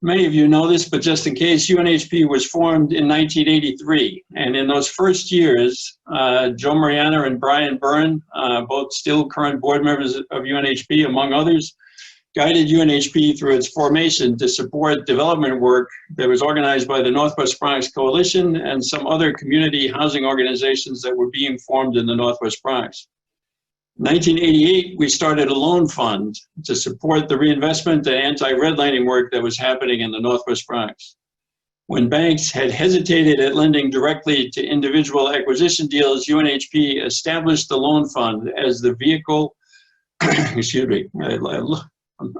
Many of you know this, but just in case, UNHP was formed in 1983. And in those first years, Joe Mariano and Brian Byrne, both still current board members of UNHP, among others, guided UNHP through its formation to support development work that was organized by the Northwest Bronx Coalition and some other community housing organizations that were being formed in the Northwest Bronx. In 1988, we started a loan fund to support the reinvestment and anti-redlining work that was happening in the Northwest Bronx. When banks had hesitated at lending directly to individual acquisition deals, UNHP established the loan fund as the vehicle, excuse me,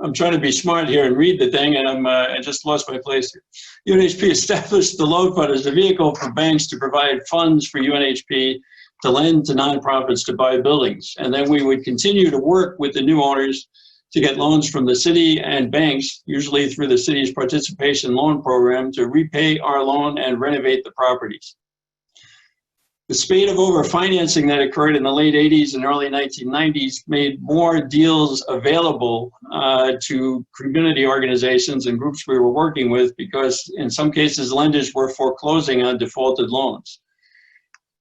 I'm trying to be smart here and read the thing, and I just lost my place here. UNHP established the loan fund as the vehicle for banks to provide funds for UNHP to lend to nonprofits to buy buildings. And then we would continue to work with the new owners to get loans from the city and banks, usually through the city's participation loan program, to repay our loan and renovate the properties. The spate of overfinancing that occurred in the late 80s and early 1990s made more deals available to community organizations and groups we were working with, because in some cases lenders were foreclosing on defaulted loans.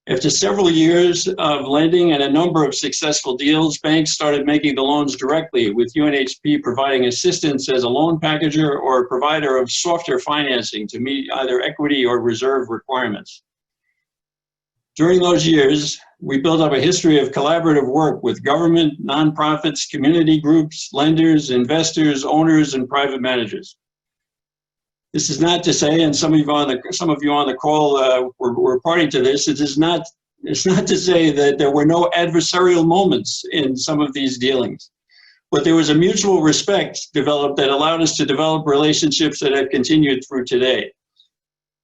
After several years of lending and a number of successful deals, banks started making the loans directly, with UNHP providing assistance as a loan packager or a provider of softer financing to meet either equity or reserve requirements. During those years, we built up a history of collaborative work with government, nonprofits, community groups, lenders, investors, owners, and private managers. This is not to say, and some of you on the call were party to this, it's not to say that there were no adversarial moments in some of these dealings, but there was a mutual respect developed that allowed us to develop relationships that have continued through today.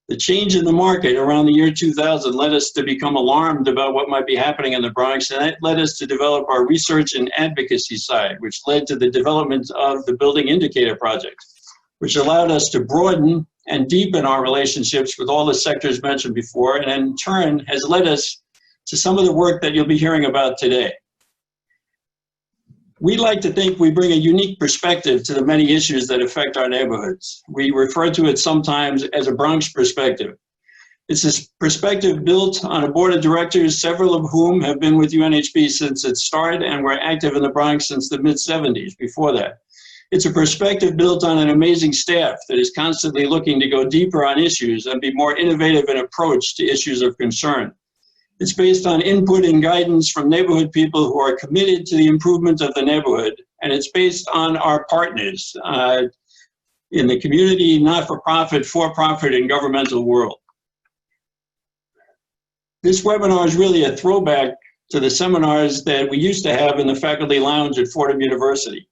The change in the market around the year 2000 led us to become alarmed about what might be happening in the Bronx, and that led us to develop our research and advocacy side, which led to the development of the Building Indicator Project, which allowed us to broaden and deepen our relationships with all the sectors mentioned before, and in turn has led us to some of the work that you'll be hearing about today. We like to think we bring a unique perspective to the many issues that affect our neighborhoods. We refer to it sometimes as a Bronx perspective. It's a perspective built on a board of directors, several of whom have been with UNHP since its start and were active in the Bronx since the mid-70s before that. It's a perspective built on an amazing staff that is constantly looking to go deeper on issues and be more innovative in approach to issues of concern. It's based on input and guidance from neighborhood people who are committed to the improvement of the neighborhood, and it's based on our partners in the community, not-for-profit, for-profit, and governmental world. This webinar is really a throwback to the seminars that we used to have in the faculty lounge at Fordham University.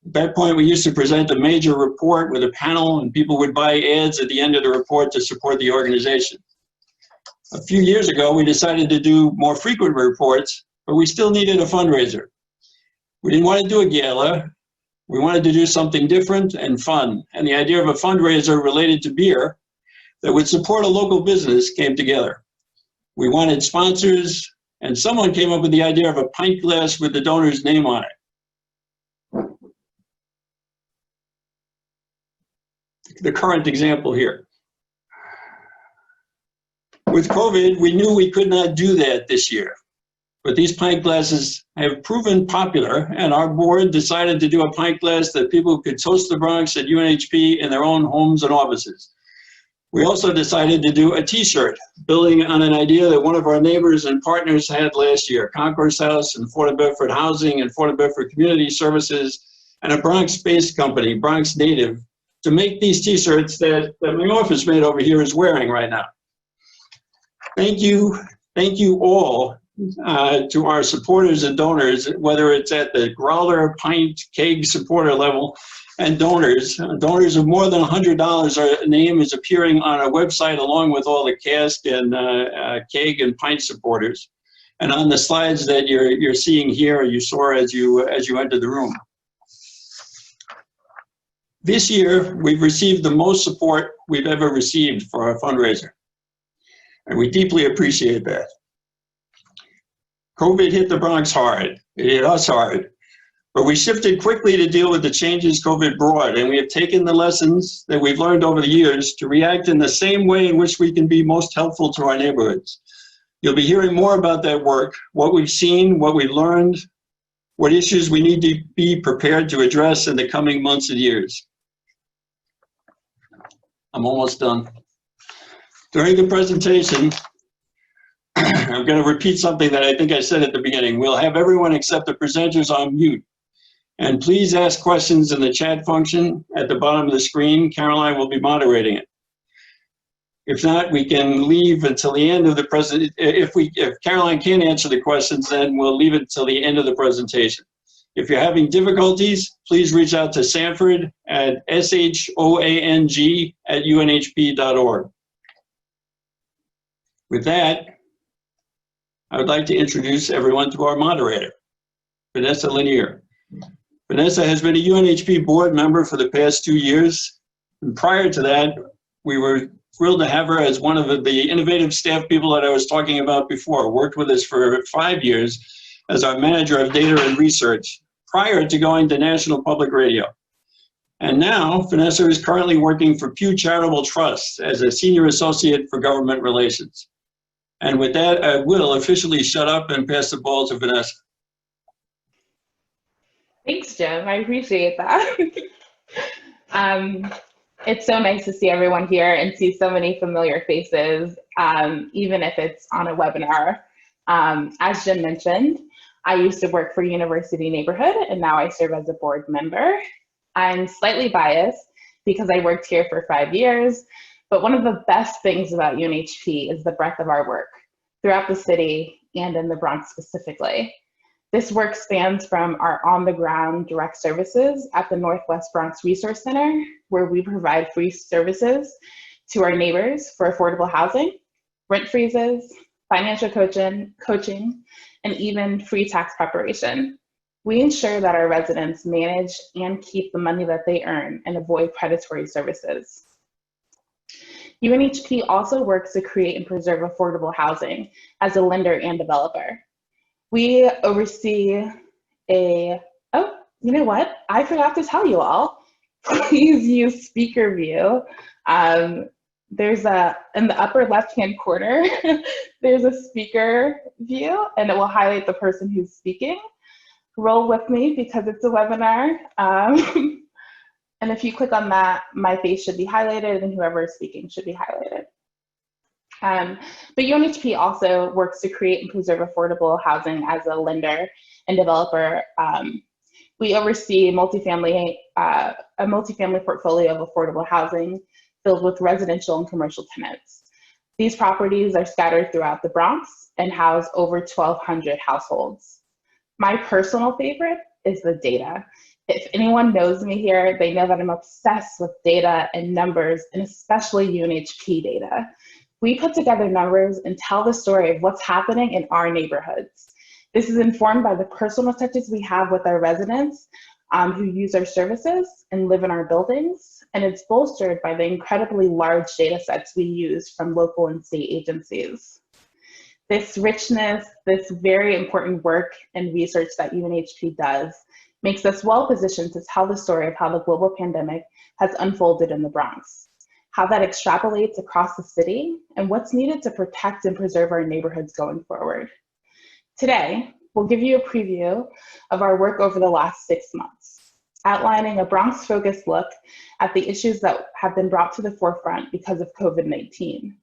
At that point, we used to present a major report with a panel, and people would buy ads at the end of the report to support the organization. A few years ago, we decided to do more frequent reports, but we still needed a fundraiser. We didn't want to do a gala. We wanted to do something different and fun. And the idea of a fundraiser related to beer that would support a local business came together. We wanted sponsors, and someone came up with the idea of a pint glass with the donor's name on it. The current example here. With COVID, we knew we could not do that this year, but these pint glasses have proven popular, and our board decided to do a pint glass that people could toast the Bronx at UNHP in their own homes and offices. We also decided to do a t-shirt, building on an idea that one of our neighbors and partners had last year, Concourse House and Fort Bedford Housing and Fort Bedford Community Services, and a Bronx-based company, Bronx Native, to make these t-shirts that my office mate over here is wearing right now. Thank you all to our supporters and donors, whether it's at the growler, pint, keg supporter level, and donors of more than $100. Our name is appearing on our website along with all the cask and keg and pint supporters, and on the slides that you're seeing here, you saw as you entered the room. This year, we've received the most support we've ever received for our fundraiser, and we deeply appreciate that. COVID hit the Bronx hard. It hit us hard. But we shifted quickly to deal with the changes COVID brought, and we have taken the lessons that we've learned over the years to react in the same way in which we can be most helpful to our neighborhoods. You'll be hearing more about that work, what we've seen, what we've learned, what issues we need to be prepared to address in the coming months and years. I'm almost done. During the presentation, I'm going to repeat something that I think I said at the beginning. We'll have everyone except the presenters on mute. And please ask questions in the chat function at the bottom of the screen. Caroline will be moderating it. If not, we can leave until the end of the presentation. If Caroline can't answer the questions, then we'll leave it until the end of the presentation. If you're having difficulties, please reach out to Sanford at SHOANG@UNHP.org. With that, I would like to introduce everyone to our moderator, Vanessa LaNier. Vanessa has been a UNHP board member for the past 2 years. And prior to that, we were thrilled to have her as one of the innovative staff people that I was talking about before. Worked with us for 5 years as our manager of data and research prior to going to National Public Radio. And now, Vanessa is currently working for Pew Charitable Trust as a senior associate for government relations. And with that, I will officially shut up and pass the ball to Vanessa. Thanks, Jim. I appreciate that. It's so nice to see everyone here and see so many familiar faces, even if it's on a webinar. As Jim mentioned, I used to work for University Neighborhood, and now I serve as a board member. I'm slightly biased because I worked here for 5 years, but one of the best things about UNHP is the breadth of our work throughout the city and in the Bronx specifically. This work spans from our on-the-ground direct services at the Northwest Bronx Resource Center, where we provide free services to our neighbors for affordable housing, rent freezes, financial coaching, and even free tax preparation. We ensure that our residents manage and keep the money that they earn and avoid predatory services. UNHP also works to create and preserve affordable housing as a lender and developer. We oversee oh, you know what? I forgot to tell you all. Please use speaker view. There's in the upper left-hand corner, there's a speaker view, and it will highlight the person who's speaking. Roll with me because it's a webinar. And if you click on that, my face should be highlighted and whoever is speaking should be highlighted. But UNHP also works to create and preserve affordable housing as a lender and developer. We oversee a multifamily portfolio of affordable housing filled with residential and commercial tenants. These properties are scattered throughout the Bronx and house over 1,200 households. My personal favorite is the data. If anyone knows me here, they know that I'm obsessed with data and numbers, and especially UNHP data. We put together numbers and tell the story of what's happening in our neighborhoods. This is informed by the personal touches we have with our residents who use our services and live in our buildings, and it's bolstered by the incredibly large data sets we use from local and state agencies. This richness, this very important work and research that UNHP does makes us well positioned to tell the story of how the global pandemic has unfolded in the Bronx, how that extrapolates across the city, and what's needed to protect and preserve our neighborhoods going forward. Today, we'll give you a preview of our work over the last 6 months, outlining a Bronx-focused look at the issues that have been brought to the forefront because of COVID-19,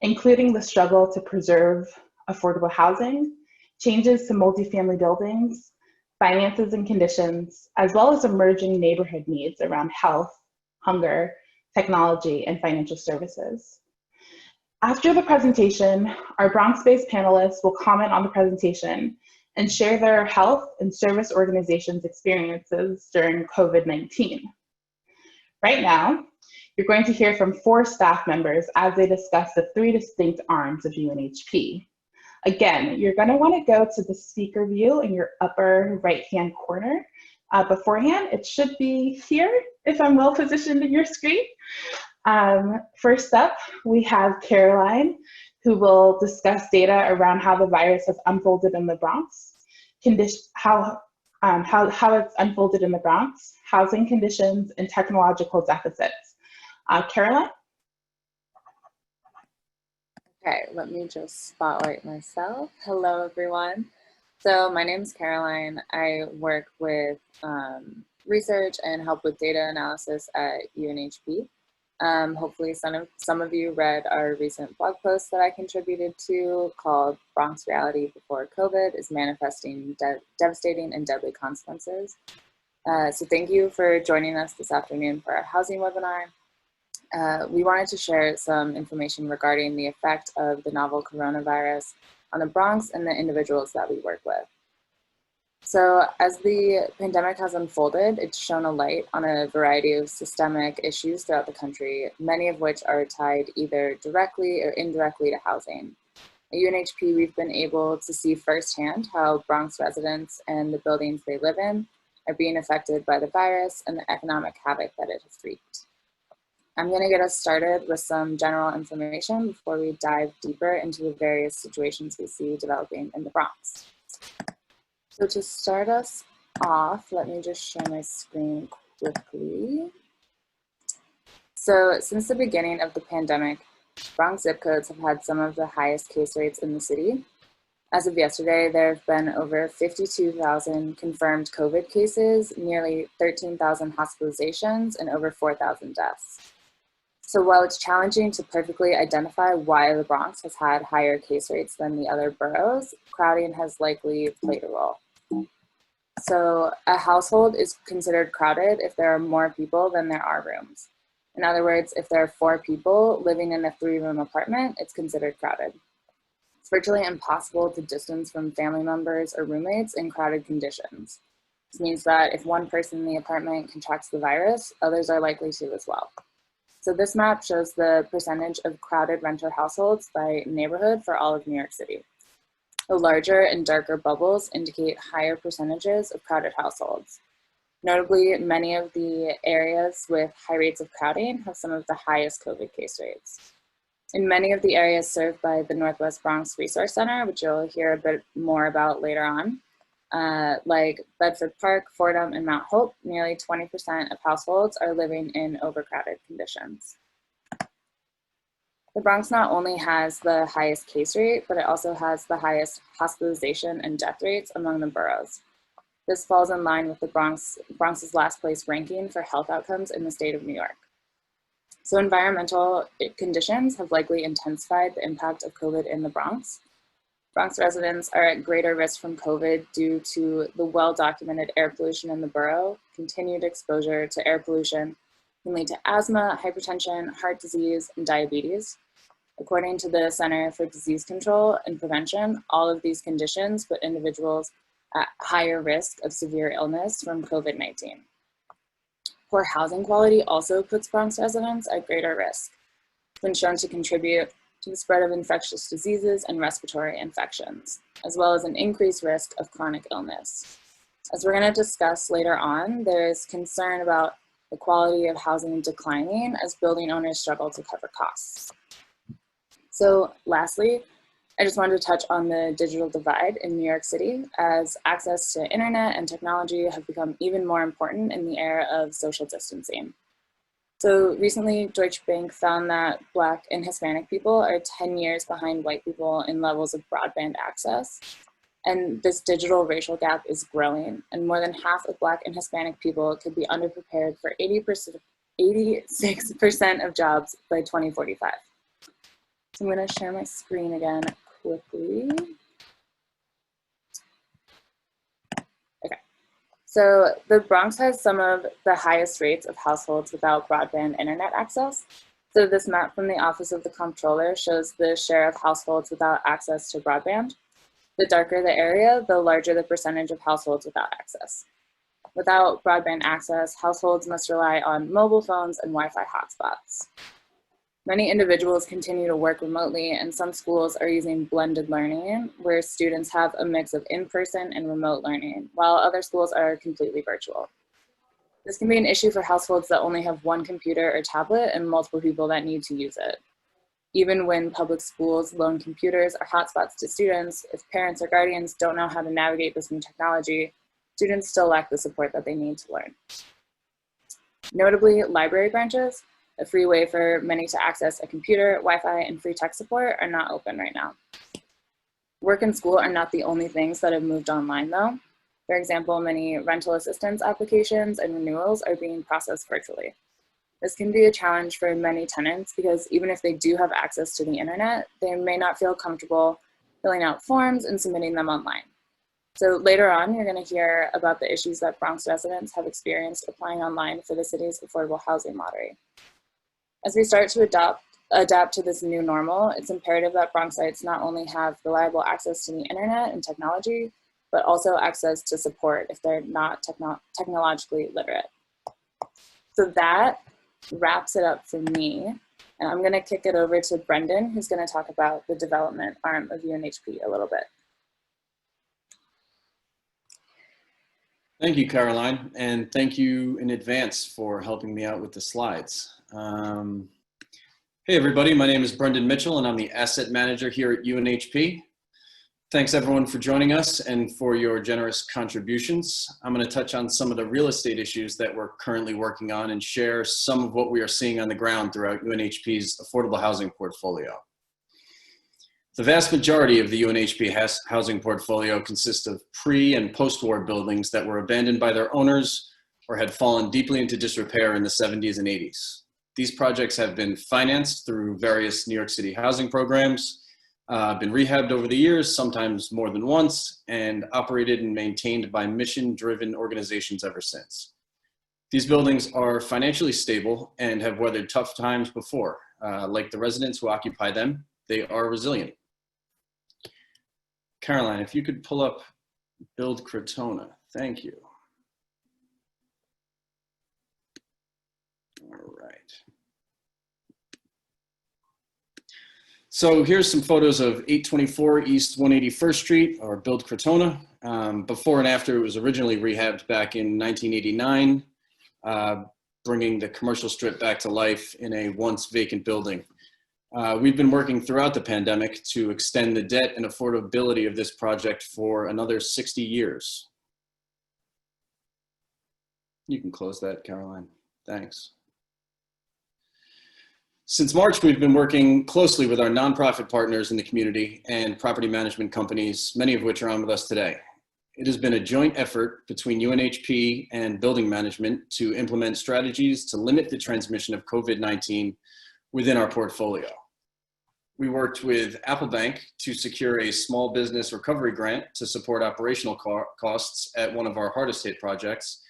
including the struggle to preserve affordable housing, changes to multifamily buildings, finances and conditions, as well as emerging neighborhood needs around health, hunger, technology, and financial services. After the presentation, our Bronx-based panelists will comment on the presentation and share their health and service organizations' experiences during COVID-19. Right now, you're going to hear from 4 staff members as they discuss the 3 distinct arms of UNHP. Again, you're going to want to go to the speaker view in your upper right-hand corner. Beforehand, it should be here if I'm well positioned in your screen. First up, we have Caroline, who will discuss data around how the virus has unfolded in the Bronx, how how it's unfolded in the Bronx, housing conditions, and technological deficits. Caroline? Okay, let me just spotlight myself. Hello, everyone. So my name is Caroline. I work with research and help with data analysis at UNHP. Hopefully some of you read our recent blog post that I contributed to called Bronx Reality Before COVID is Manifesting Devastating and Deadly Consequences. So thank you for joining us this afternoon for our housing webinar. We wanted to share some information regarding the effect of the novel coronavirus on the Bronx and the individuals that we work with. So as the pandemic has unfolded, it's shown a light on a variety of systemic issues throughout the country, many of which are tied either directly or indirectly to housing. At UNHP, we've been able to see firsthand how Bronx residents and the buildings they live in are being affected by the virus and the economic havoc that it has wreaked. I'm going to get us started with some general information before we dive deeper into the various situations we see developing in the Bronx. So to start us off, let me just share my screen quickly. So since the beginning of the pandemic, Bronx zip codes have had some of the highest case rates in the city. As of yesterday, there have been over 52,000 confirmed COVID cases, nearly 13,000 hospitalizations, and over 4,000 deaths. So while it's challenging to perfectly identify why the Bronx has had higher case rates than the other boroughs, crowding has likely played a role. So a household is considered crowded if there are more people than there are rooms. In other words, if there are 4 people living in a 3-room apartment, it's considered crowded. It's virtually impossible to distance from family members or roommates in crowded conditions. This means that if one person in the apartment contracts the virus, others are likely to as well. So this map shows the percentage of crowded renter households by neighborhood for all of New York City. The larger and darker bubbles indicate higher percentages of crowded households. Notably, many of the areas with high rates of crowding have some of the highest COVID case rates. In many of the areas served by the Northwest Bronx Resource Center, which you'll hear a bit more about later on, like Bedford Park, Fordham, and Mount Hope, nearly 20% of households are living in overcrowded conditions. The Bronx not only has the highest case rate, but it also has the highest hospitalization and death rates among the boroughs. This falls in line with the Bronx's last place ranking for health outcomes in the state of New York. So environmental conditions have likely intensified the impact of COVID in the Bronx. Bronx residents are at greater risk from COVID due to the well-documented air pollution in the borough. Continued exposure to air pollution can lead to asthma, hypertension, heart disease, and diabetes. According to the Center for Disease Control and Prevention, all of these conditions put individuals at higher risk of severe illness from COVID-19. Poor housing quality also puts Bronx residents at greater risk. It's been shown to contribute to the spread of infectious diseases and respiratory infections, as well as an increased risk of chronic illness. As we're going to discuss later on, there is concern about the quality of housing declining as building owners struggle to cover costs. So lastly, I just wanted to touch on the digital divide in New York City, as access to internet and technology have become even more important in the era of social distancing. So recently, Deutsche Bank found that Black and Hispanic people are 10 years behind white people in levels of broadband access. And this digital racial gap is growing, and more than half of Black and Hispanic people could be underprepared for 86% of jobs by 2045. So I'm going to share my screen again quickly. Okay, so the Bronx has some of the highest rates of households without broadband internet access. So this map from the Office of the Comptroller shows the share of households without access to broadband. The darker the area, the larger the percentage of households without access. Without broadband access, households must rely on mobile phones and Wi-Fi hotspots. Many individuals continue to work remotely, and some schools are using blended learning, where students have a mix of in-person and remote learning, while other schools are completely virtual. This can be an issue for households that only have one computer or tablet and multiple people that need to use it. Even when public schools loan computers or hotspots to students, if parents or guardians don't know how to navigate this new technology, students still lack the support that they need to learn. Notably, library branches, a free way for many to access a computer, Wi-Fi, and free tech support, are not open right now. Work and school are not the only things that have moved online though. For example, many rental assistance applications and renewals are being processed virtually. This can be a challenge for many tenants because even if they do have access to the internet, they may not feel comfortable filling out forms and submitting them online. So later on, you're going to hear about the issues that Bronx residents have experienced applying online for the city's affordable housing lottery. As we start to adapt to this new normal, it's imperative that Bronxites not only have reliable access to the internet and technology, but also access to support if they're not technologically literate. So that wraps it up for me. And I'm gonna kick it over to Brendan, who's gonna talk about the development arm of UNHP a little bit. Thank you, Caroline, and thank you in advance for helping me out with the slides. Hey everybody, my name is Brendan Mitchell and I'm the asset manager here at UNHP. Thanks everyone for joining us and for your generous contributions. I'm going to touch on some of the real estate issues that we're currently working on and share some of what we are seeing on the ground throughout UNHP's affordable housing portfolio. The vast majority of the UNHP housing portfolio consists of pre- and post-war buildings that were abandoned by their owners or had fallen deeply into disrepair in the 70s and 80s. These projects have been financed through various New York City housing programs, been rehabbed over the years, sometimes more than once, and operated and maintained by mission-driven organizations ever since. These buildings are financially stable and have weathered tough times before. Like the residents who occupy them, they are resilient. Caroline, if you could pull up Build Crotona. Thank you. All right. So here's some photos of 824 East 181st Street, or Build Crotona. Before and after it was originally rehabbed back in 1989, bringing the commercial strip back to life in a once vacant building. We've been working throughout the pandemic to extend the debt and affordability of this project for another 60 years. You can close that, Caroline. Thanks. Since March, we've been working closely with our nonprofit partners in the community and property management companies, many of which are on with us today. It has been a joint effort between UNHP and building management to implement strategies to limit the transmission of COVID-19 within our portfolio. We worked with Apple Bank to secure a small business recovery grant to support operational costs at one of our hardest hit projects,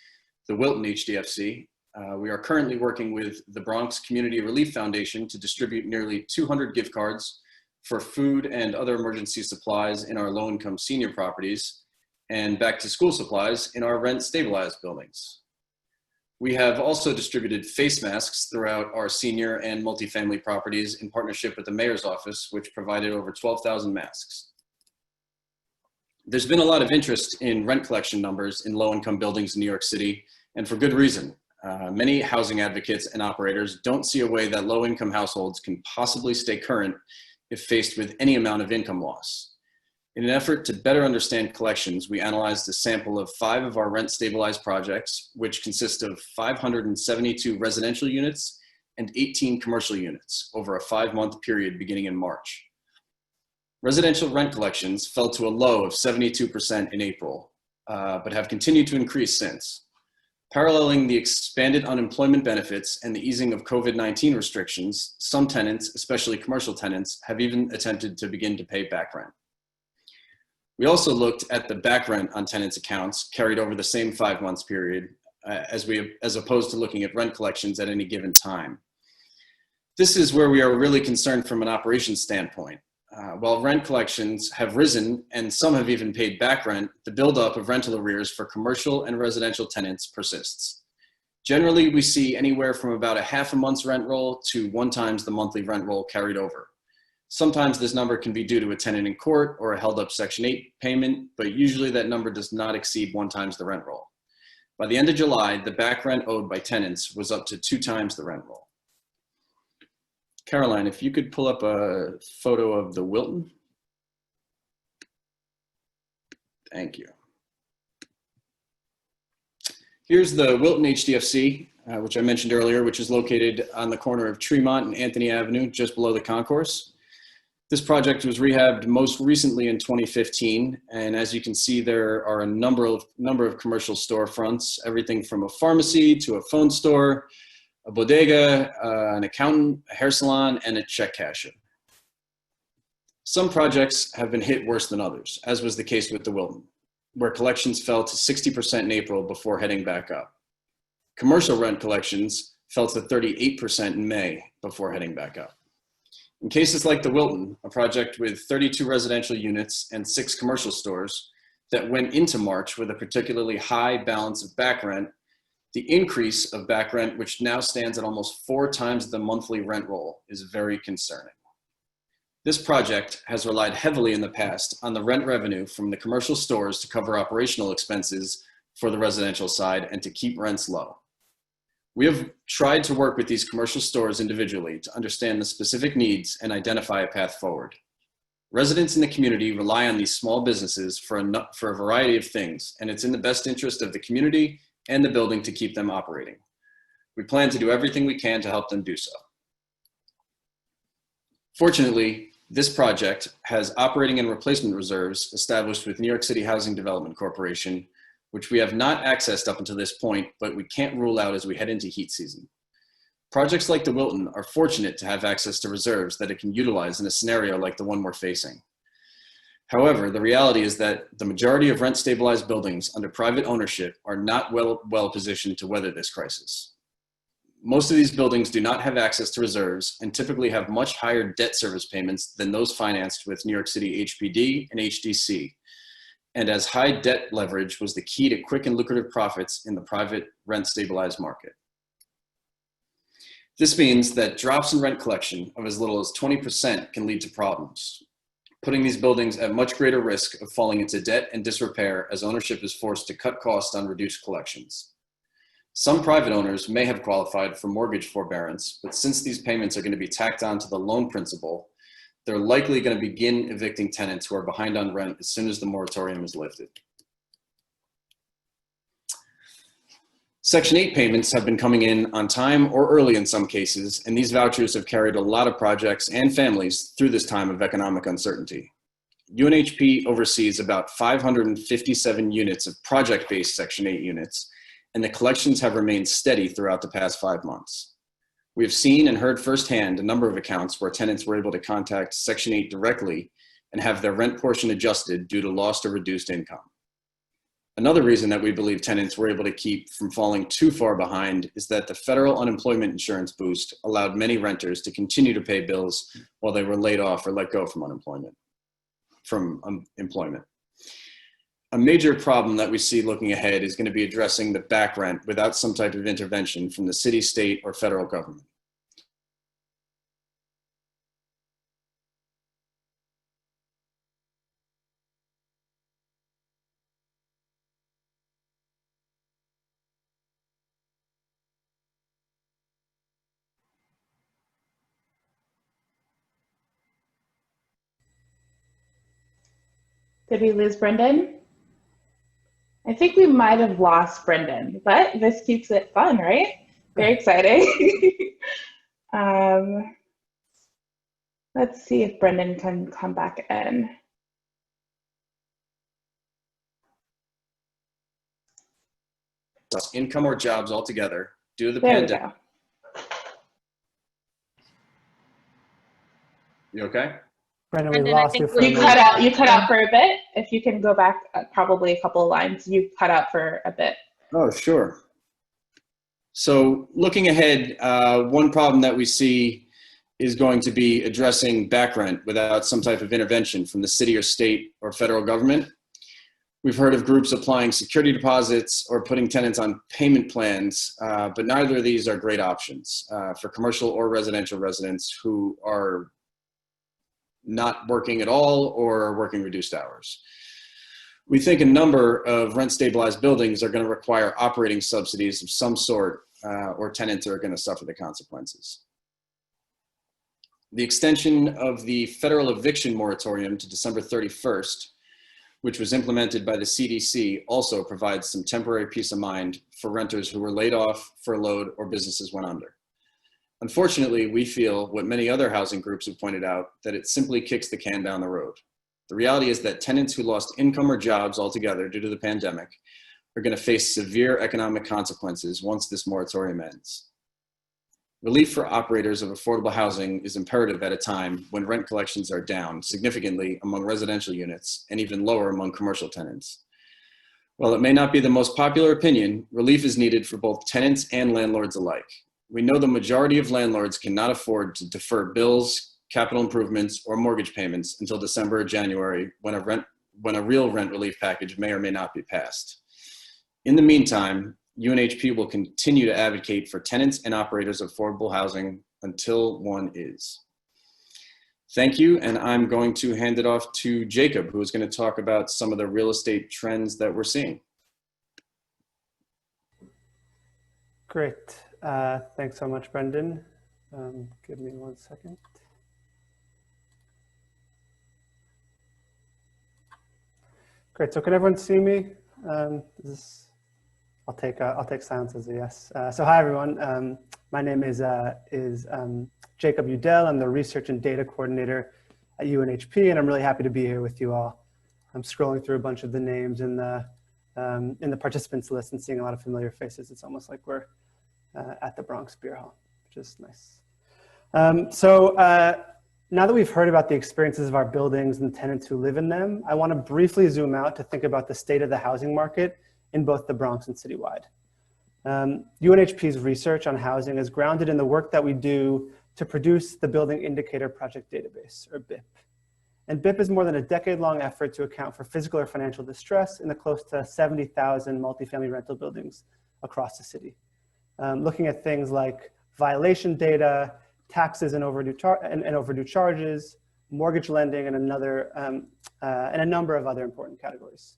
the Wilton HDFC. We are currently working with the Bronx Community Relief Foundation to distribute nearly 200 gift cards for food and other emergency supplies in our low-income senior properties and back-to-school supplies in our rent-stabilized buildings. We have also distributed face masks throughout our senior and multifamily properties in partnership with the mayor's office, which provided over 12,000 masks. There's been a lot of interest in rent collection numbers in low-income buildings in New York City, and for good reason. Many housing advocates and operators don't see a way that low-income households can possibly stay current if faced with any amount of income loss. In an effort to better understand collections, we analyzed a sample of 5 of our rent-stabilized projects, which consist of 572 residential units and 18 commercial units over a 5-month period beginning in March. Residential rent collections fell to a low of 72% in April, but have continued to increase since. Paralleling the expanded unemployment benefits and the easing of COVID-19 restrictions, some tenants, especially commercial tenants, have even attempted to begin to pay back rent. We also looked at the back rent on tenants' accounts carried over the same 5 months period, as opposed to looking at rent collections at any given time. This is where we are really concerned from an operations standpoint. While rent collections have risen and some have even paid back rent, the buildup of rental arrears for commercial and residential tenants persists. Generally, we see anywhere from about a half a month's rent roll to 1 times the monthly rent roll carried over. Sometimes this number can be due to a tenant in court or a held up Section 8 payment, but usually that number does not exceed 1 times the rent roll. By the end of July, the back rent owed by tenants was up to 2 times the rent roll. Caroline, if you could pull up a photo of the Wilton. Thank you. Here's the Wilton HDFC, which I mentioned earlier, which is located on the corner of Tremont and Anthony Avenue, just below the concourse. This project was rehabbed most recently in 2015, and as you can see, there are a number of commercial storefronts, everything from a pharmacy to a phone store, a bodega, an accountant, a hair salon, and a check casher. Some projects have been hit worse than others, as was the case with the Wilton, where collections fell to 60% in April before heading back up. Commercial rent collections fell to 38% in May before heading back up. In cases like the Wilton, a project with 32 residential units and 6 commercial stores that went into March with a particularly high balance of back rent, the increase of back rent, which now stands at almost 4 times the monthly rent roll, is very concerning. This project has relied heavily in the past on the rent revenue from the commercial stores to cover operational expenses for the residential side and to keep rents low. We have tried to work with these commercial stores individually to understand the specific needs and identify a path forward. Residents in the community rely on these small businesses for a variety of things, and it's in the best interest of the community and the building to keep them operating. We plan to do everything we can to help them do so. Fortunately, this project has operating and replacement reserves established with New York City Housing Development Corporation, which we have not accessed up until this point, but we can't rule out as we head into heat season. Projects like the Wilton are fortunate to have access to reserves that it can utilize in a scenario like the one we're facing. However, the reality is that the majority of rent-stabilized buildings under private ownership are not well positioned to weather this crisis. Most of these buildings do not have access to reserves and typically have much higher debt service payments than those financed with New York City HPD and HDC. And as high debt leverage was the key to quick and lucrative profits in the private rent-stabilized market. This means that drops in rent collection of as little as 20% can lead to problems, putting these buildings at much greater risk of falling into debt and disrepair as ownership is forced to cut costs on reduced collections. Some private owners may have qualified for mortgage forbearance, but since these payments are going to be tacked on to the loan principal, they're likely going to begin evicting tenants who are behind on rent as soon as the moratorium is lifted. Section 8 payments have been coming in on time or early in some cases, and these vouchers have carried a lot of projects and families through this time of economic uncertainty. UNHP oversees about 557 units of project-based Section 8 units, and the collections have remained steady throughout the past 5 months. We have seen and heard firsthand a number of accounts where tenants were able to contact Section 8 directly and have their rent portion adjusted due to lost or reduced income. Another reason that we believe tenants were able to keep from falling too far behind is that the federal unemployment insurance boost allowed many renters to continue to pay bills while they were laid off or let go from employment. A major problem that we see looking ahead is going to be addressing the back rent without some type of intervention from the city, state, or federal government. Did we lose Brendan? I think we might have lost Brendan, but this keeps it fun, right? Very exciting. Let's see if Brendan can come back in. Income or jobs altogether due to the There we pandemic. go. You okay? Brendan, we lost you for a You minute. you cut out for a bit. If you can go back probably a couple of lines, you cut out for a bit. Oh, sure. So looking ahead, one problem that we see is going to be addressing back rent without some type of intervention from the city or state or federal government. We've heard of groups applying security deposits or putting tenants on payment plans, but neither of these are great options for commercial or residential residents who are not working at all or working reduced hours. We think a number of rent-stabilized buildings are going to require operating subsidies of some sort, or tenants are going to suffer the consequences. The extension of the federal eviction moratorium to December 31st which was implemented by the CDC, also provides some temporary peace of mind for renters who were laid off, furloughed, or businesses went under. Unfortunately, we feel what many other housing groups have pointed out, that it simply kicks the can down the road. The reality is that tenants who lost income or jobs altogether due to the pandemic are going to face severe economic consequences once this moratorium ends. Relief for operators of affordable housing is imperative at a time when rent collections are down significantly among residential units and even lower among commercial tenants. While it may not be the most popular opinion, relief is needed for both tenants and landlords alike. We know the majority of landlords cannot afford to defer bills, capital improvements, or mortgage payments until December or January, when a real rent relief package may or may not be passed. In the meantime, UNHP will continue to advocate for tenants and operators of affordable housing until one is. Thank you, and I'm going to hand it off to Jacob, who is going to talk about some of the real estate trends that we're seeing. Great. Thanks so much, Brendan. Give me 1 second. Great. So can everyone see me? I'll take silence as a yes. So hi everyone. My name is Jacob Udell. I'm the research and data coordinator at UNHP, and I'm really happy to be here with you all. I'm scrolling through a bunch of the names in the participants list and seeing a lot of familiar faces. It's almost like we're at the Bronx Beer Hall, which is nice. Now that we've heard about the experiences of our buildings and the tenants who live in them, I want to briefly zoom out to think about the state of the housing market in both the Bronx and citywide. UNHP's research on housing is grounded in the work that we do to produce the Building Indicator Project Database, or BIP. And BIP is more than a decade-long effort to account for physical or financial distress in the close to 70,000 multifamily rental buildings across the city. Looking at things like violation data, taxes and overdue charges, mortgage lending, and a number of other important categories.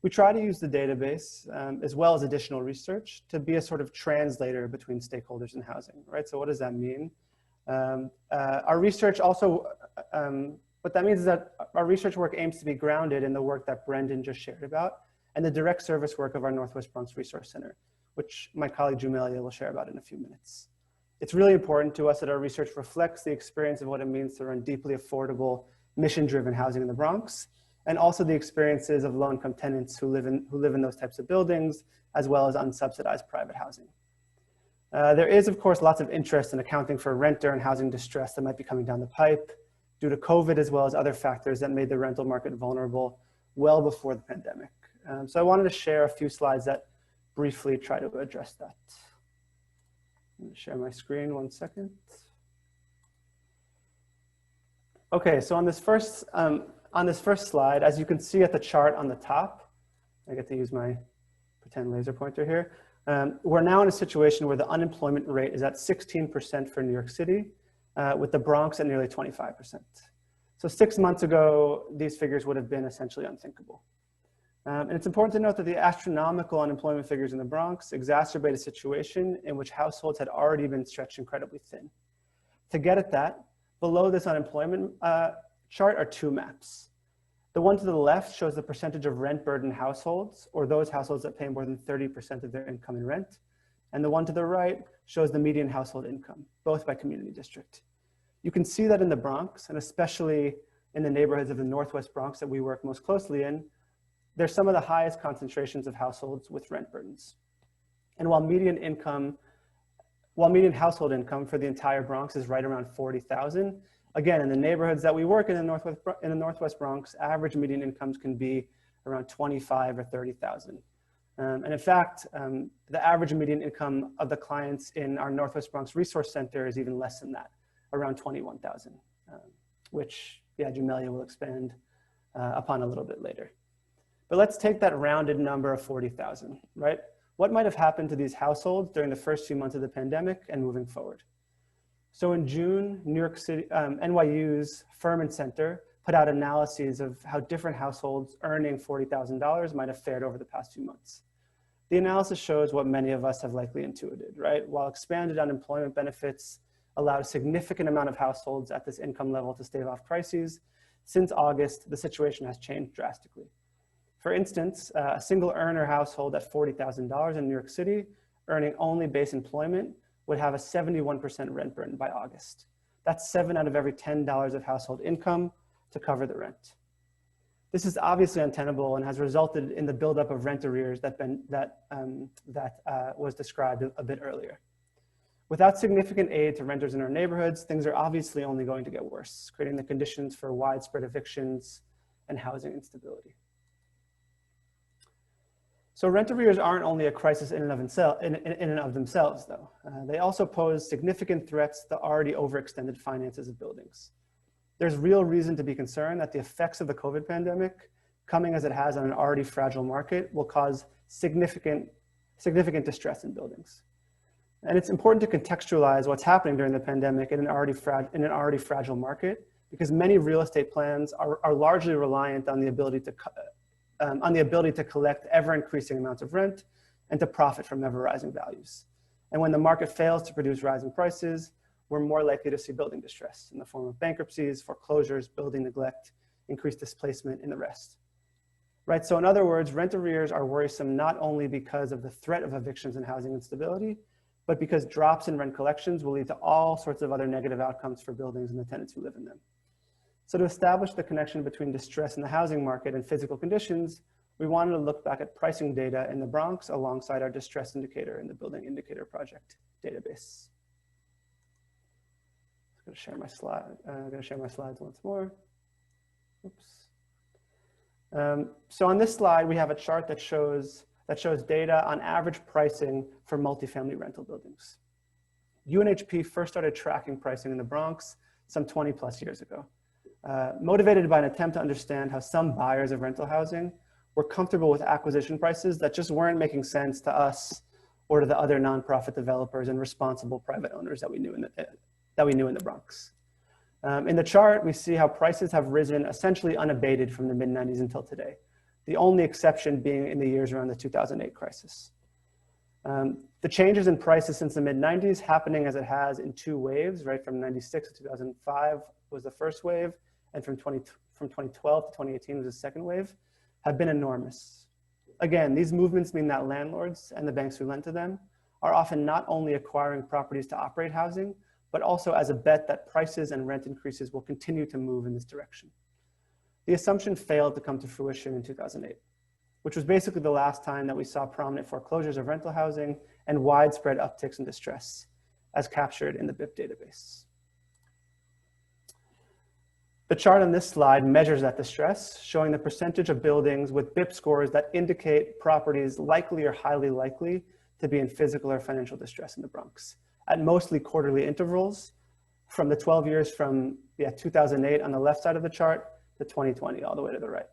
We try to use the database as well as additional research to be a sort of translator between stakeholders in housing, right? So what does that mean? Our research also, what that means is that our research work aims to be grounded in the work that Brendan just shared about and the direct service work of our Northwest Bronx Resource Center, which my colleague Jumelia will share about in a few minutes. It's really important to us that our research reflects the experience of what it means to run deeply affordable, mission-driven housing in the Bronx, and also the experiences of low-income tenants who live in those types of buildings, as well as unsubsidized private housing. There is, of course, lots of interest in accounting for renter and housing distress that might be coming down the pipe due to COVID, as well as other factors that made the rental market vulnerable well before the pandemic. So I wanted to share a few slides that briefly try to address that. I'm going to share my screen 1 second. Okay, so on this first slide, as you can see at the chart on the top, I get to use my pretend laser pointer here. We're now in a situation where the unemployment rate is at 16% for New York City, with the Bronx at nearly 25%. So 6 months ago, these figures would have been essentially unthinkable. And it's important to note that the astronomical unemployment figures in the Bronx exacerbate a situation in which households had already been stretched incredibly thin. To get at that, below this unemployment chart are two maps. The one to the left shows the percentage of rent-burdened households, or those households that pay more than 30% of their income in rent. And the one to the right shows the median household income, both by community district. You can see that in the Bronx, and especially in the neighborhoods of the Northwest Bronx that we work most closely in, there's some of the highest concentrations of households with rent burdens. And while median household income for the entire Bronx is right around $40,000, again, in the neighborhoods that we work in the Northwest Bronx, average median incomes can be around $25,000 or $30,000. And in fact, the average median income of the clients in our Northwest Bronx Resource Center is even less than that, around $21,000, which, yeah, Jumelia will expand upon a little bit later. But let's take that rounded number of 40,000, right? What might have happened to these households during the first few months of the pandemic and moving forward? So in June, New York City, NYU's Furman Center put out analyses of how different households earning $40,000 might have fared over the past few months. The analysis shows what many of us have likely intuited, right? While expanded unemployment benefits allowed a significant amount of households at this income level to stave off crises, since August, the situation has changed drastically. For instance, a single earner household at $40,000 in New York City, earning only base employment, would have a 71% rent burden by August. That's 7 out of every $10 of household income to cover the rent. This is obviously untenable and has resulted in the buildup of rent arrears that was described a bit earlier. Without significant aid to renters in our neighborhoods, things are obviously only going to get worse, creating the conditions for widespread evictions and housing instability. So rent arrears aren't only a crisis in and of themselves, though. They also pose significant threats to the already overextended finances of buildings. There's real reason to be concerned that the effects of the COVID pandemic, coming as it has on an already fragile market, will cause significant distress in buildings. And it's important to contextualize what's happening during the pandemic in an already fragile market, because many real estate plans are largely reliant on the ability to collect ever-increasing amounts of rent and to profit from ever-rising values. And when the market fails to produce rising prices, we're more likely to see building distress in the form of bankruptcies, foreclosures, building neglect, increased displacement, and the rest. Right, so in other words, rent arrears are worrisome not only because of the threat of evictions and housing instability, but because drops in rent collections will lead to all sorts of other negative outcomes for buildings and the tenants who live in them. So to establish the connection between distress in the housing market and physical conditions, we wanted to look back at pricing data in the Bronx alongside our distress indicator in the Building Indicator Project database. I'm gonna share my slides once more. Oops. So on this slide, we have a chart that shows data on average pricing for multifamily rental buildings. UNHP first started tracking pricing in the Bronx some 20 plus years ago, motivated by an attempt to understand how some buyers of rental housing were comfortable with acquisition prices that just weren't making sense to us or to the other nonprofit developers and responsible private owners that we knew in the Bronx. In the chart, we see how prices have risen essentially unabated from the mid-90s until today, the only exception being in the years around the 2008 crisis. The changes in prices since the mid-90s happening as it has in 2 waves, right? From 96 to 2005 was the first wave, and from 2012 to 2018 was the second wave, have been enormous. Again, these movements mean that landlords and the banks who lend to them are often not only acquiring properties to operate housing, but also as a bet that prices and rent increases will continue to move in this direction. The assumption failed to come to fruition in 2008, which was basically the last time that we saw prominent foreclosures of rental housing and widespread upticks in distress, as captured in the BIP database. The chart on this slide measures that distress, showing the percentage of buildings with BIP scores that indicate properties likely or highly likely to be in physical or financial distress in the Bronx, at mostly quarterly intervals from the 12 years from 2008 on the left side of the chart to 2020 all the way to the right.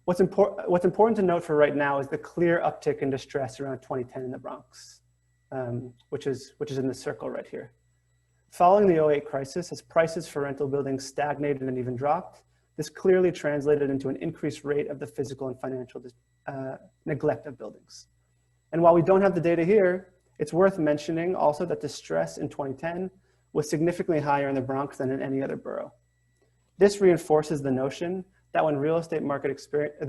What's important to note for right now is the clear uptick in distress around 2010 in the Bronx, which is in the circle right here. Following the 2008 crisis, as prices for rental buildings stagnated and even dropped, this clearly translated into an increased rate of the physical and financial neglect of buildings. And while we don't have the data here, it's worth mentioning also that distress in 2010 was significantly higher in the Bronx than in any other borough. This reinforces the notion that when the real estate market experiences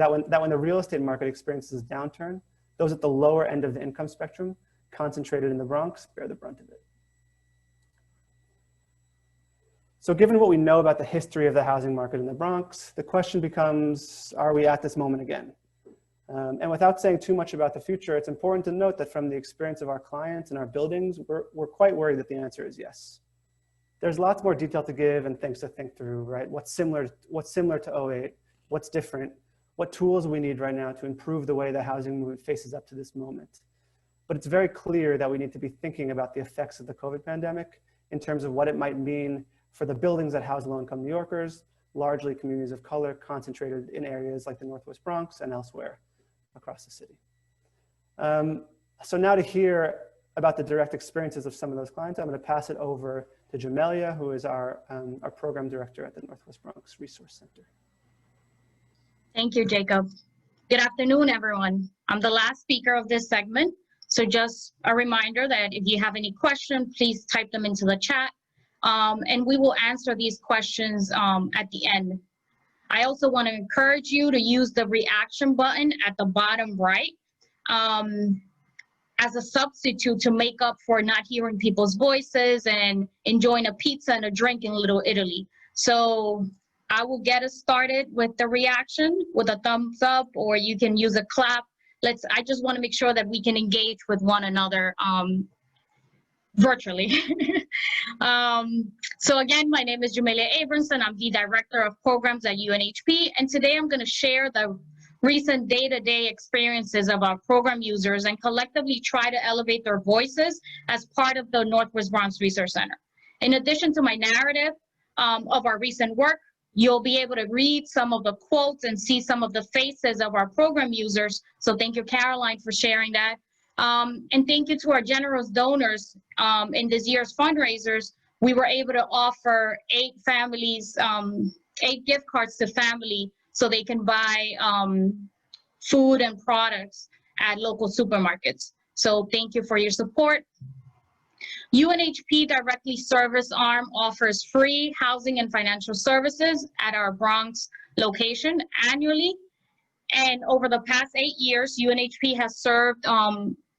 a downturn, those at the lower end of the income spectrum, concentrated in the Bronx, bear the brunt of it. So given what we know about the history of the housing market in the Bronx, the question becomes, are we at this moment again? And without saying too much about the future, it's important to note that from the experience of our clients and our buildings, we're quite worried that the answer is yes. There's lots more detail to give and things to think through, right? What's similar to 2008, what's different, what tools we need right now to improve the way the housing movement faces up to this moment. But it's very clear that we need to be thinking about the effects of the COVID pandemic in terms of what it might mean for the buildings that house low-income New Yorkers, largely communities of color concentrated in areas like the Northwest Bronx and elsewhere across the city. So now to hear about the direct experiences of some of those clients, I'm going to pass it over to Jumelia, who is our program director at the Northwest Bronx Resource Center. Thank you, Jacob. Good afternoon, everyone. I'm the last speaker of this segment. So just a reminder that if you have any questions, please type them into the chat. And we will answer these questions at the end. I also want to encourage you to use the reaction button at the bottom right as a substitute to make up for not hearing people's voices and enjoying a pizza and a drink in Little Italy. So I will get us started with the reaction with a thumbs up, or you can use a clap. I just want to make sure that we can engage with one another virtually. So again, my name is Jumelia Abrahamson. I'm the Director of Programs at UNHP, and today I'm going to share the recent day-to-day experiences of our program users and collectively try to elevate their voices as part of the Northwest Bronx Resource Center. In addition to my narrative of our recent work, you'll be able to read some of the quotes and see some of the faces of our program users. So thank you, Caroline, for sharing that. And thank you to our generous donors in this year's fundraisers. We were able to offer 8 families, 8 gift cards to family so they can buy food and products at local supermarkets. So thank you for your support. UNHP Directly Service Arm offers free housing and financial services at our Bronx location annually. And over the past 8 years, UNHP has served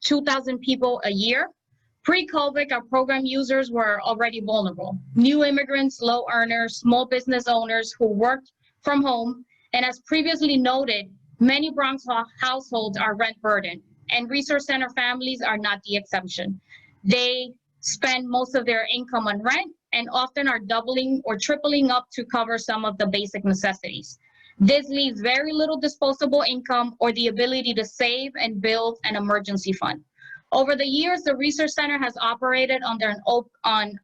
2,000 people a year. Pre-COVID, our program users were already vulnerable. New immigrants, low earners, small business owners who worked from home. And as previously noted, many Bronx households are rent burdened, and resource center families are not the exception. They spend most of their income on rent and often are doubling or tripling up to cover some of the basic necessities. This leaves very little disposable income or the ability to save and build an emergency fund. Over the years, the Resource Center has operated under an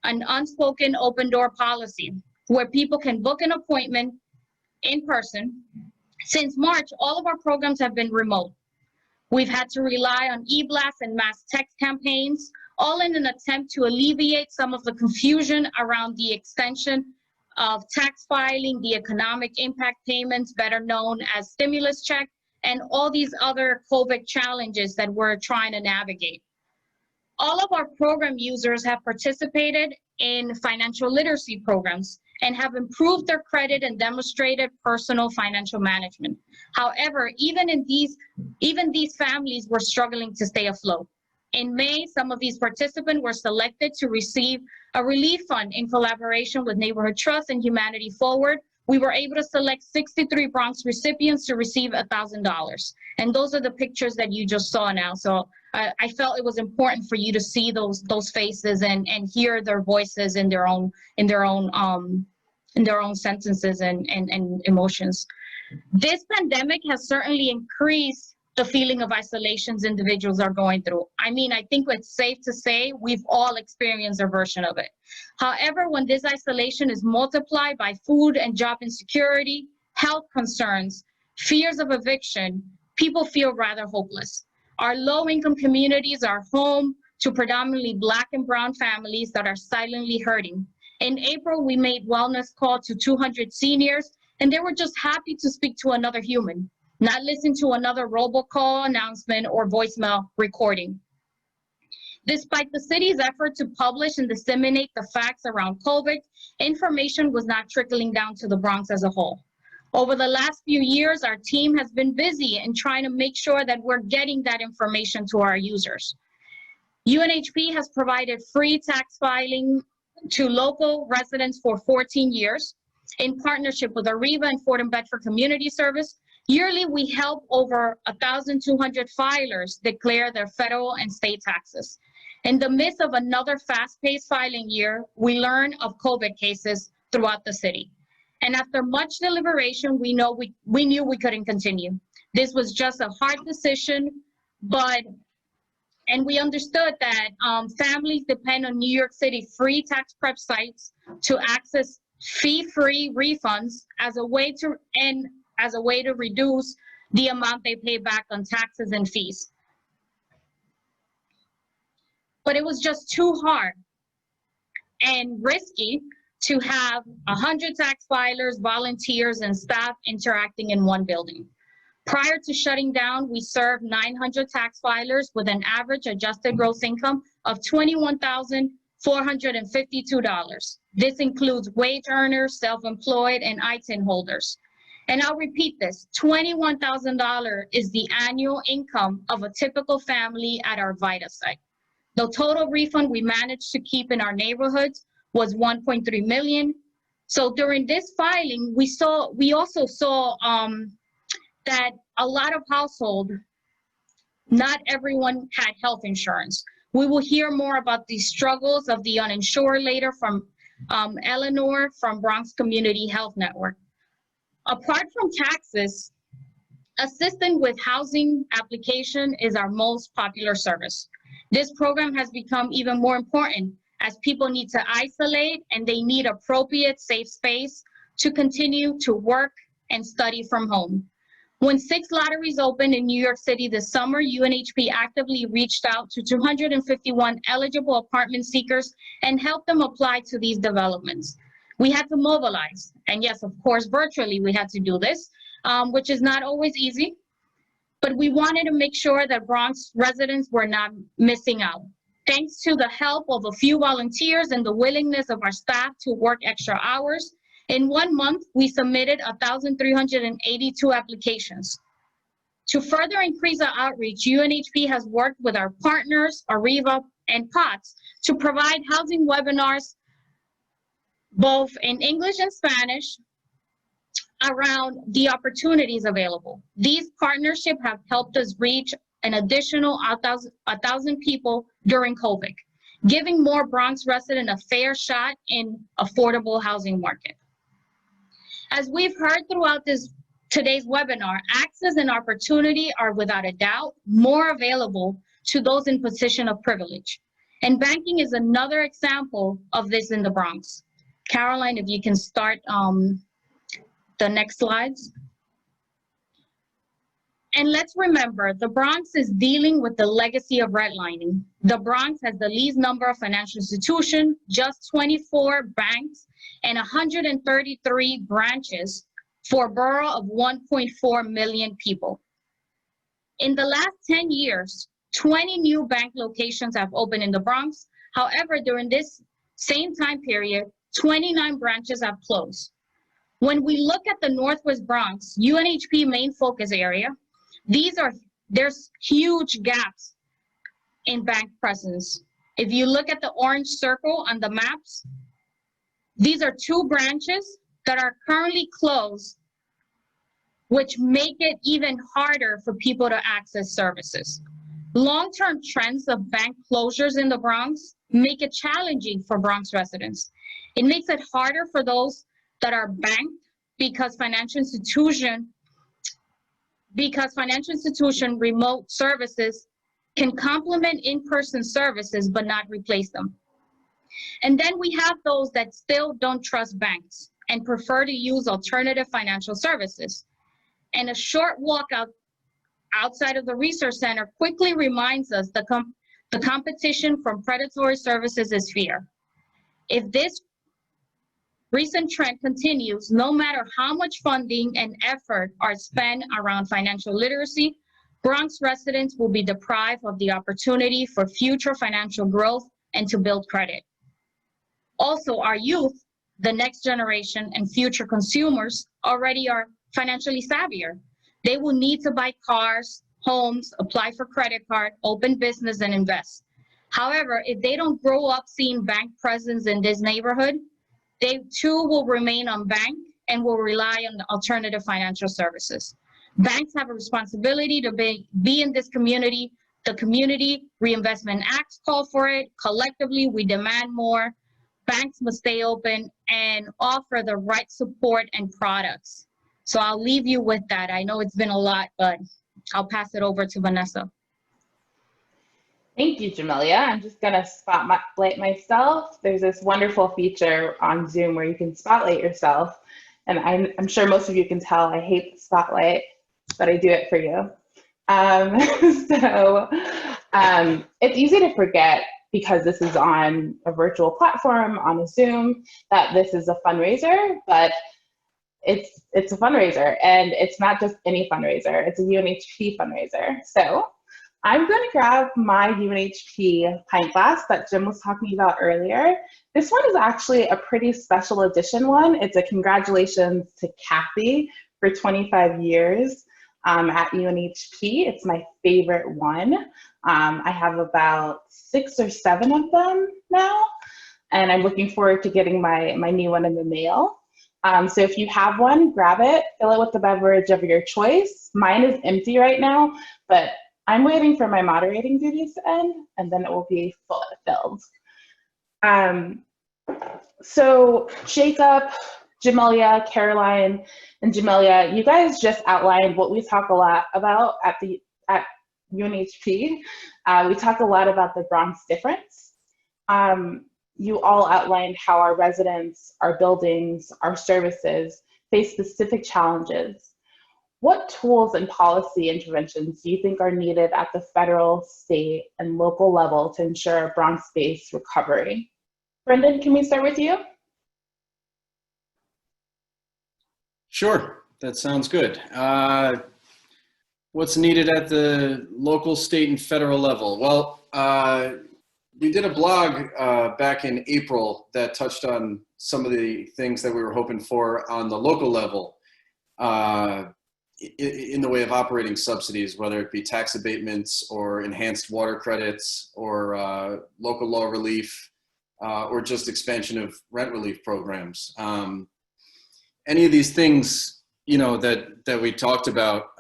unspoken open door policy where people can book an appointment in person. Since March, all of our programs have been remote. We've had to rely on e-blasts and mass text campaigns, all in an attempt to alleviate some of the confusion around the extension of tax filing, the economic impact payments, better known as stimulus check, and all these other COVID challenges that we're trying to navigate. All of our program users have participated in financial literacy programs and have improved their credit and demonstrated personal financial management. However, even these families were struggling to stay afloat. In May, some of these participants were selected to receive a relief fund in collaboration with Neighborhood Trust and Humanity Forward. We were able to select 63 Bronx recipients to receive $1,000. And those are the pictures that you just saw now. So I felt it was important for you to see those faces and hear their voices in their own sentences and emotions. This pandemic has certainly increased the feeling of isolations individuals are going through. I mean, I think it's safe to say we've all experienced a version of it. However, when this isolation is multiplied by food and job insecurity, health concerns, fears of eviction, people feel rather hopeless. Our low-income communities are home to predominantly Black and Brown families that are silently hurting. In April, we made wellness call to 200 seniors, and they were just happy to speak to another human, not listen to another robocall announcement or voicemail recording. Despite the city's effort to publish and disseminate the facts around COVID, information was not trickling down to the Bronx as a whole. Over the last few years, our team has been busy in trying to make sure that we're getting that information to our users. UNHP has provided free tax filing to local residents for 14 years. In partnership with Arriva and Fort and Bedford Community Service, yearly we help over 1,200 filers declare their federal and state taxes. In the midst of another fast-paced filing year, we learn of COVID cases throughout the city. And after much deliberation, we knew we couldn't continue. This was just a hard decision, and we understood that families depend on New York City free tax prep sites to access fee-free refunds as a way to reduce the amount they pay back on taxes and fees. But it was just too hard and risky to have 100 tax filers, volunteers, and staff interacting in one building. Prior to shutting down, we served 900 tax filers with an average adjusted gross income of $21,000 $452. This includes wage earners, self-employed, and ITIN holders. And I'll repeat this, $21,000 is the annual income of a typical family at our VITA site. The total refund we managed to keep in our neighborhoods was $1.3 million. So during this filing, we also saw that a lot of households, not everyone had health insurance. We will hear more about the struggles of the uninsured later from Eleanor from Bronx Community Health Network. Apart from taxes, assistance with housing application is our most popular service. This program has become even more important as people need to isolate and they need appropriate safe space to continue to work and study from home. When 6 lotteries opened in New York City this summer, UNHP actively reached out to 251 eligible apartment seekers and helped them apply to these developments. We had to mobilize, and yes, of course, virtually we had to do this, which is not always easy, but we wanted to make sure that Bronx residents were not missing out. Thanks to the help of a few volunteers and the willingness of our staff to work extra hours, in 1 month, we submitted 1,382 applications. To further increase our outreach, UNHP has worked with our partners, Arriva and POTS, to provide housing webinars, both in English and Spanish, around the opportunities available. These partnerships have helped us reach an additional 1,000 people during COVID, giving more Bronx residents a fair shot in affordable housing market. As we've heard throughout today's webinar, access and opportunity are without a doubt more available to those in position of privilege. And banking is another example of this in the Bronx. Caroline, if you can start the next slides. And let's remember, the Bronx is dealing with the legacy of redlining. The Bronx has the least number of financial institutions, just 24 banks, and 133 branches for a borough of 1.4 million people. In the last 10 years, 20 new bank locations have opened in the Bronx. However, during this same time period, 29 branches have closed. When we look at the Northwest Bronx, UNHP main focus area, there's huge gaps in bank presence. If you look at the orange circle on the maps, these are 2 branches that are currently closed, which make it even harder for people to access services. Long-term trends of bank closures in the Bronx make it challenging for Bronx residents. It makes it harder for those that are banked because financial institution remote services can complement in-person services but not replace them. And then we have those that still don't trust banks and prefer to use alternative financial services. And a short walk outside of the research center quickly reminds us the competition from predatory services is fierce. If this recent trend continues, no matter how much funding and effort are spent around financial literacy, Bronx residents will be deprived of the opportunity for future financial growth and to build credit. Also, our youth, the next generation and future consumers, already are financially savvier. They will need to buy cars, homes, apply for credit card, open business, and invest. However, if they don't grow up seeing bank presence in this neighborhood, they too will remain unbanked and will rely on alternative financial services. Banks have a responsibility to be in this community. The Community Reinvestment Act called for it. Collectively, we demand more. Banks must stay open and offer the right support and products. So I'll leave you with that. I know it's been a lot, but I'll pass it over to Vanessa. Thank you, Jumelia. I'm just going to spotlight myself. There's this wonderful feature on Zoom where you can spotlight yourself. And I'm sure most of you can tell I hate the spotlight, but I do it for you. It's easy to forget, because this is on a virtual platform, on a Zoom, that this is a fundraiser, but it's a fundraiser, and it's not just any fundraiser, it's a UNHP fundraiser. So I'm going to grab my UNHP pint glass that Jim was talking about earlier. This one is actually a pretty special edition one. It's a congratulations to Kathy for 25 years at UNHP. It's my favorite one. I have about 6 or 7 of them now, and I'm looking forward to getting my new one in the mail. So if you have one, grab it, fill it with the beverage of your choice. Mine is empty right now, but I'm waiting for my moderating duties to end, and then it will be filled. So Jacob, Jumelia, Caroline, and Jumelia, you guys just outlined what we talk a lot about at UNHP. We talk a lot about the Bronx difference. You all outlined how our residents, our buildings, our services face specific challenges. What tools and policy interventions do you think are needed at the federal, state, and local level to ensure Bronx-based recovery? Brendan, can we start with you? Sure, that sounds good. What's needed at the local, state, and federal level? Well, we did a blog back in April that touched on some of the things that we were hoping for on the local level in the way of operating subsidies, whether it be tax abatements or enhanced water credits or local law relief or just expansion of rent relief programs. Any of these things, you know, that we talked about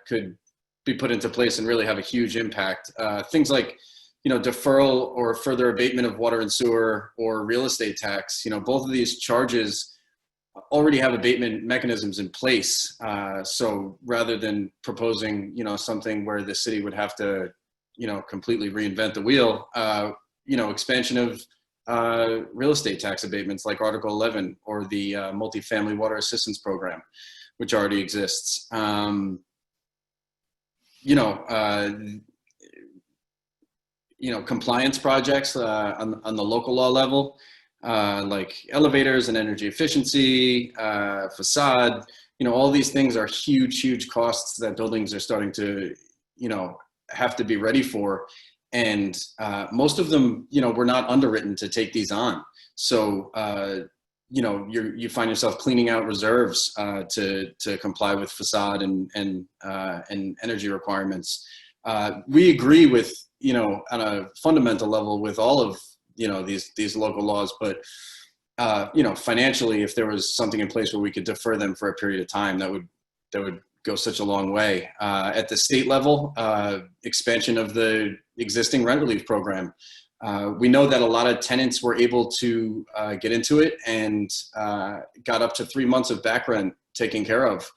could be put into place and really have a huge impact. Things like, you know, deferral or further abatement of water and sewer or real estate tax, you know, both of these charges already have abatement mechanisms in place. So rather than proposing, you know, something where the city would have to, you know, completely reinvent the wheel, you know, expansion of real estate tax abatements like Article 11 or the multifamily water assistance program, which already exists. Compliance projects on the local law level, like elevators and energy efficiency, facade, you know, all these things are huge, huge costs that buildings are starting to, you know, have to be ready for. And most of them, you know, were not underwritten to take these on. So, you know, you find yourself cleaning out reserves to comply with facade and energy requirements. We agree with, you know, on a fundamental level with all of, you know, these local laws, but you know, financially, if there was something in place where we could defer them for a period of time, that would go such a long way. At the state level, expansion of the existing rent relief program. We know that a lot of tenants were able to get into it and got up to 3 months of back rent taken care of,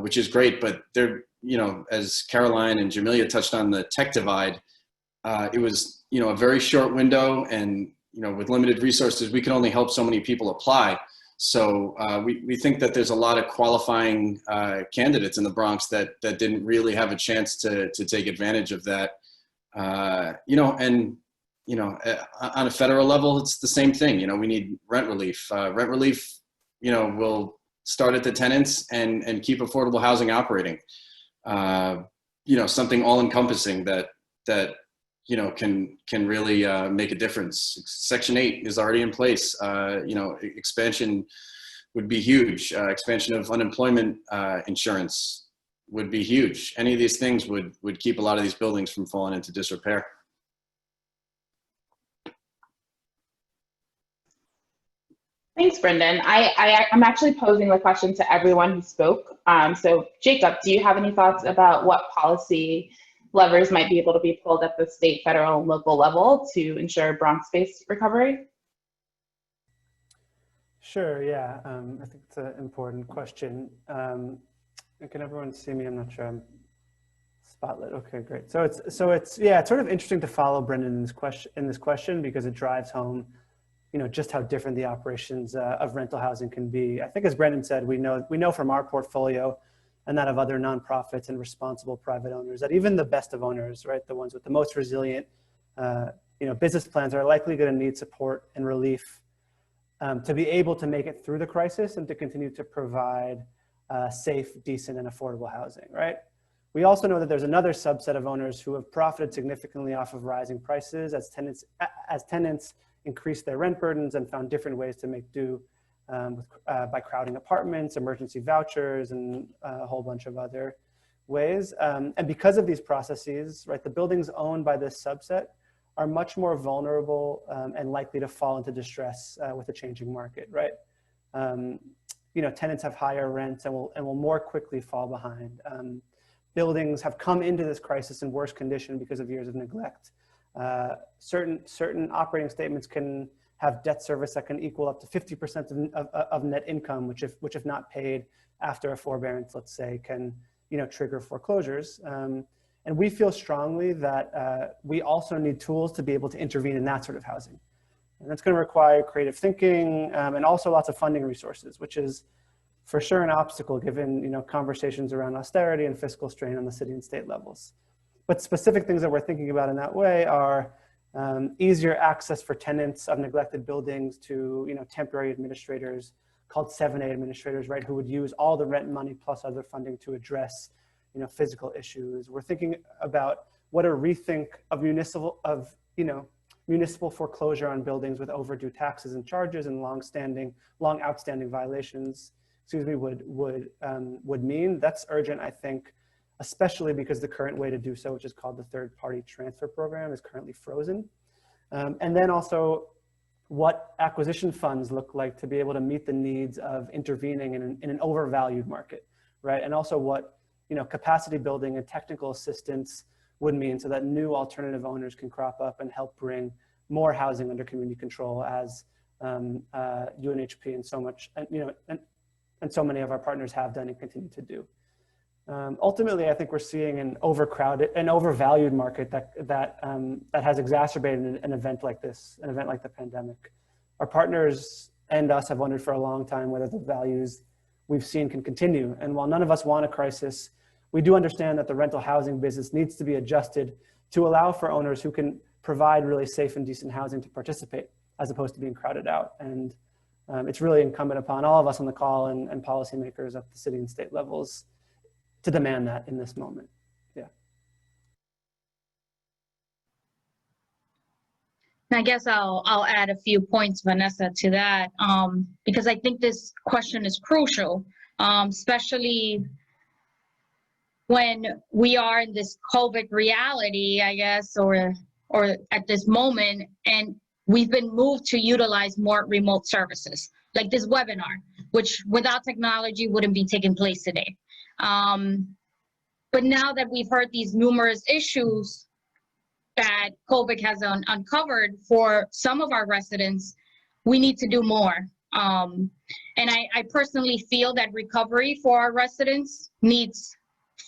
which is great. But there, you know, as Caroline and Jumelia touched on the tech divide, it was, you know, a very short window, and, you know, with limited resources, we can only help so many people apply. So we think that there's a lot of qualifying candidates in the Bronx that didn't really have a chance to take advantage of that. You know, and, you know, on a federal level, it's the same thing. You know, we need rent relief. Rent relief, you know, will start at the tenants and keep affordable housing operating. You know, something all encompassing that you know, can really make a difference. Section 8 is already in place. You know, expansion would be huge. Expansion of unemployment insurance would be huge. Any of these things would keep a lot of these buildings from falling into disrepair. Thanks, Brendan. I'm actually posing the question to everyone who spoke. So Jacob, do you have any thoughts about what policy levers might be able to be pulled at the state, federal, and local level to ensure Bronx-based recovery? Sure, yeah. I think it's an important question. Can everyone see me? I'm not sure. I'm spotlit. Okay, great. So it's sort of interesting to follow Brendan in this question because it drives home, you know, just how different the operations of rental housing can be. I think, as Brendan said, we know from our portfolio and that of other nonprofits and responsible private owners that even the best of owners, right, the ones with the most resilient, you know, business plans are likely going to need support and relief to be able to make it through the crisis and to continue to provide safe, decent, and affordable housing, right? We also know that there's another subset of owners who have profited significantly off of rising prices as tenants increased their rent burdens and found different ways to make do by crowding apartments, emergency vouchers, and a whole bunch of other ways. And because of these processes, right, the buildings owned by this subset are much more vulnerable and likely to fall into distress with a changing market, right? You know, tenants have higher rents and will more quickly fall behind. Buildings have come into this crisis in worse condition because of years of neglect. Certain operating statements can have debt service that can equal up to 50% of net income, which if not paid after a forbearance, let's say, can, you know, trigger foreclosures. And we feel strongly that we also need tools to be able to intervene in that sort of housing. And that's going to require creative thinking and also lots of funding resources, which is for sure an obstacle given, you know, conversations around austerity and fiscal strain on the city and state levels. But specific things that we're thinking about in that way are easier access for tenants of neglected buildings to, you know, temporary administrators called 7A administrators, right, who would use all the rent money plus other funding to address, you know, physical issues. We're thinking about what a rethink of municipal foreclosure on buildings with overdue taxes and charges and long outstanding violations, would mean. That's urgent, I think, especially because the current way to do so, which is called the third-party transfer program, is currently frozen. And then also what acquisition funds look like to be able to meet the needs of intervening in an overvalued market, right? And also what, you know, capacity building and technical assistance would mean so that new alternative owners can crop up and help bring more housing under community control, as UNHP and so much, and, you know, and so many of our partners have done and continue to do. Ultimately, I think we're seeing an overcrowded and overvalued market that has exacerbated an event like this, an event like the pandemic. Our partners and us have wondered for a long time whether the values we've seen can continue. And while none of us want a crisis, we do understand that the rental housing business needs to be adjusted to allow for owners who can provide really safe and decent housing to participate, as opposed to being crowded out. And it's really incumbent upon all of us on the call and policymakers at the city and state levels to demand that in this moment. Yeah. I guess I'll add a few points, Vanessa, to that, because I think this question is crucial, especially when we are in this COVID reality, I guess, or at this moment, and we've been moved to utilize more remote services, like this webinar, which without technology wouldn't be taking place today. But now that we've heard these numerous issues that COVID has uncovered for some of our residents, we need to do more. And I personally feel that recovery for our residents needs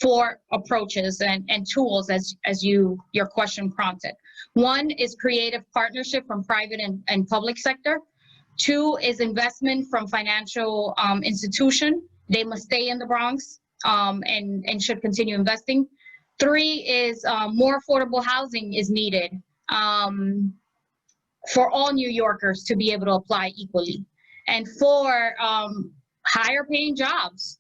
4 approaches and tools, as your question prompted. 1 is creative partnership from private and public sector. 2 is investment from financial institution. They must stay in the Bronx and should continue investing. 3 is more affordable housing is needed for all New Yorkers to be able to apply equally. And 4, higher paying jobs,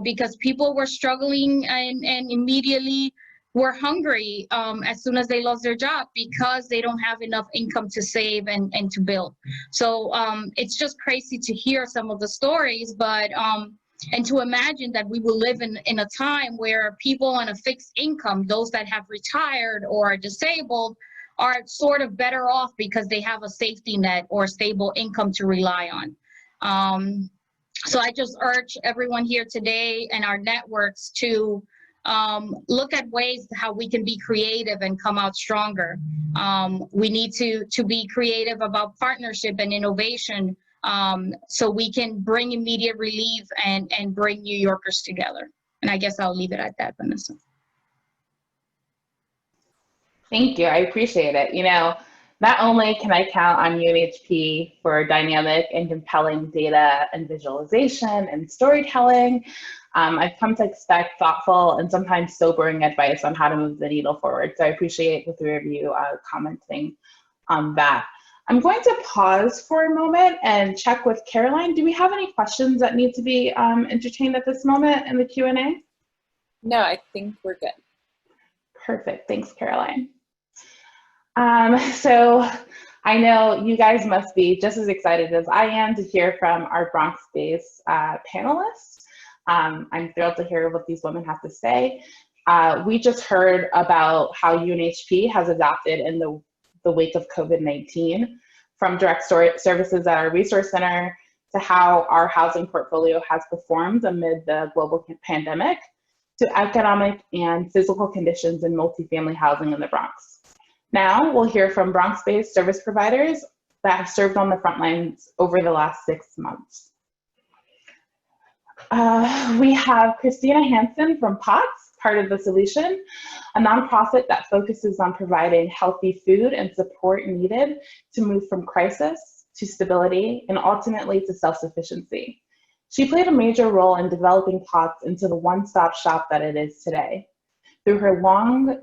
because people were struggling and immediately were hungry as soon as they lost their job because they don't have enough income to save and to build. So it's just crazy to hear some of the stories, but and to imagine that we will live in a time where people on a fixed income, those that have retired or are disabled, are sort of better off because they have a safety net or stable income to rely on. So I just urge everyone here today and our networks to look at ways how we can be creative and come out stronger. We need to be creative about partnership and innovation so we can bring immediate relief and bring New Yorkers together. And I guess I'll leave it at that, Vanessa. Thank you, I appreciate it. You know, not only can I count on UNHP for dynamic and compelling data and visualization and storytelling, I've come to expect thoughtful and sometimes sobering advice on how to move the needle forward. So I appreciate the 3 of you commenting on that. I'm going to pause for a moment and check with Caroline. Do we have any questions that need to be entertained at this moment in the Q&A? No, I think we're good. Perfect. Thanks, Caroline. So I know you guys must be just as excited as I am to hear from our Bronx-based panelists. I'm thrilled to hear what these women have to say. We just heard about how UNHP has adopted in the wake of COVID-19, from direct services at our resource center to how our housing portfolio has performed amid the global pandemic, to economic and physical conditions in multifamily housing in the Bronx. Now we'll hear from Bronx-based service providers that have served on the front lines over the last 6 months. We have Christina Hanson from POTS, Part of the Solution, a nonprofit that focuses on providing healthy food and support needed to move from crisis to stability and ultimately to self-sufficiency. She played a major role in developing POTS into the one-stop shop that it is today. Through her longtime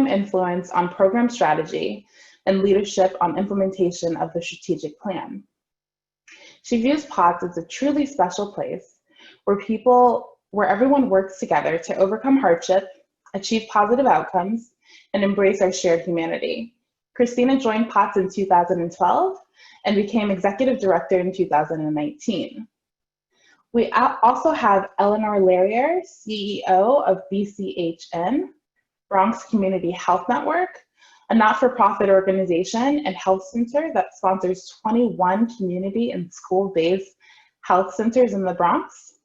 influence on program strategy and leadership on implementation of the strategic plan. She views POTS as a truly special place where everyone works together to overcome hardship, achieve positive outcomes, and embrace our shared humanity. Christina joined POTS in 2012 and became executive director in 2019. We also have Eleanor Larrier, CEO of BCHN, Bronx Community Health Network, a not-for-profit organization and health center that sponsors 21 community and school-based health centers in the Bronx.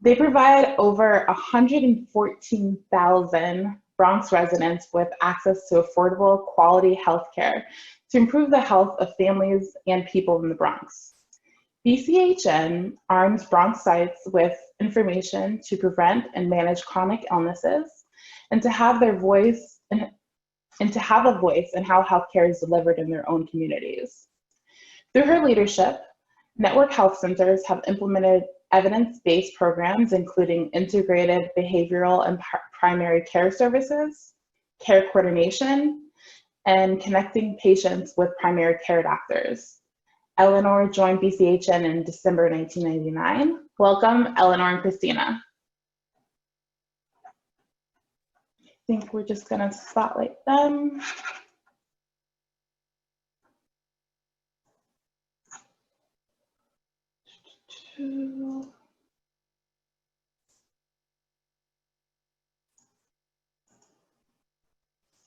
They provide over 114,000 Bronx residents with access to affordable, quality health care to improve the health of families and people in the Bronx. BCHN arms Bronxites with information to prevent and manage chronic illnesses, and to have a voice in how healthcare is delivered in their own communities. Through her leadership, network health centers have implemented evidence-based programs, including integrated behavioral and primary care services, care coordination, and connecting patients with primary care doctors. Eleanor joined BCHN in December 1999. Welcome, Eleanor and Christina. I think we're just gonna spotlight them.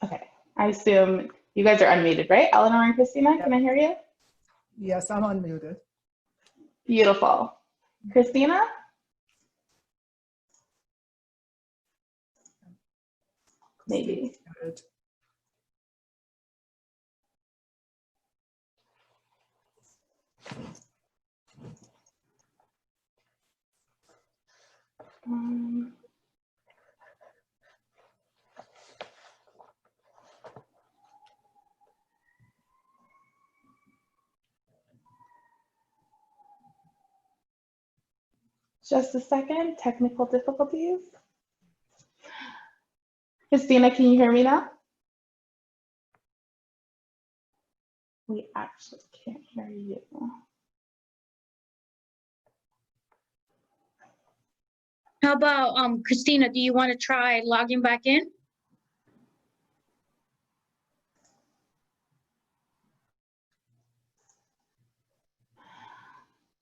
Okay, I assume you guys are unmuted, right? Eleanor and Christina, can I hear you? Yes, I'm unmuted. Beautiful. Christina? Maybe. Good. Just a second, technical difficulties. Christina, can you hear me now? We actually can't hear you. How about Christina, do you want to try logging back in?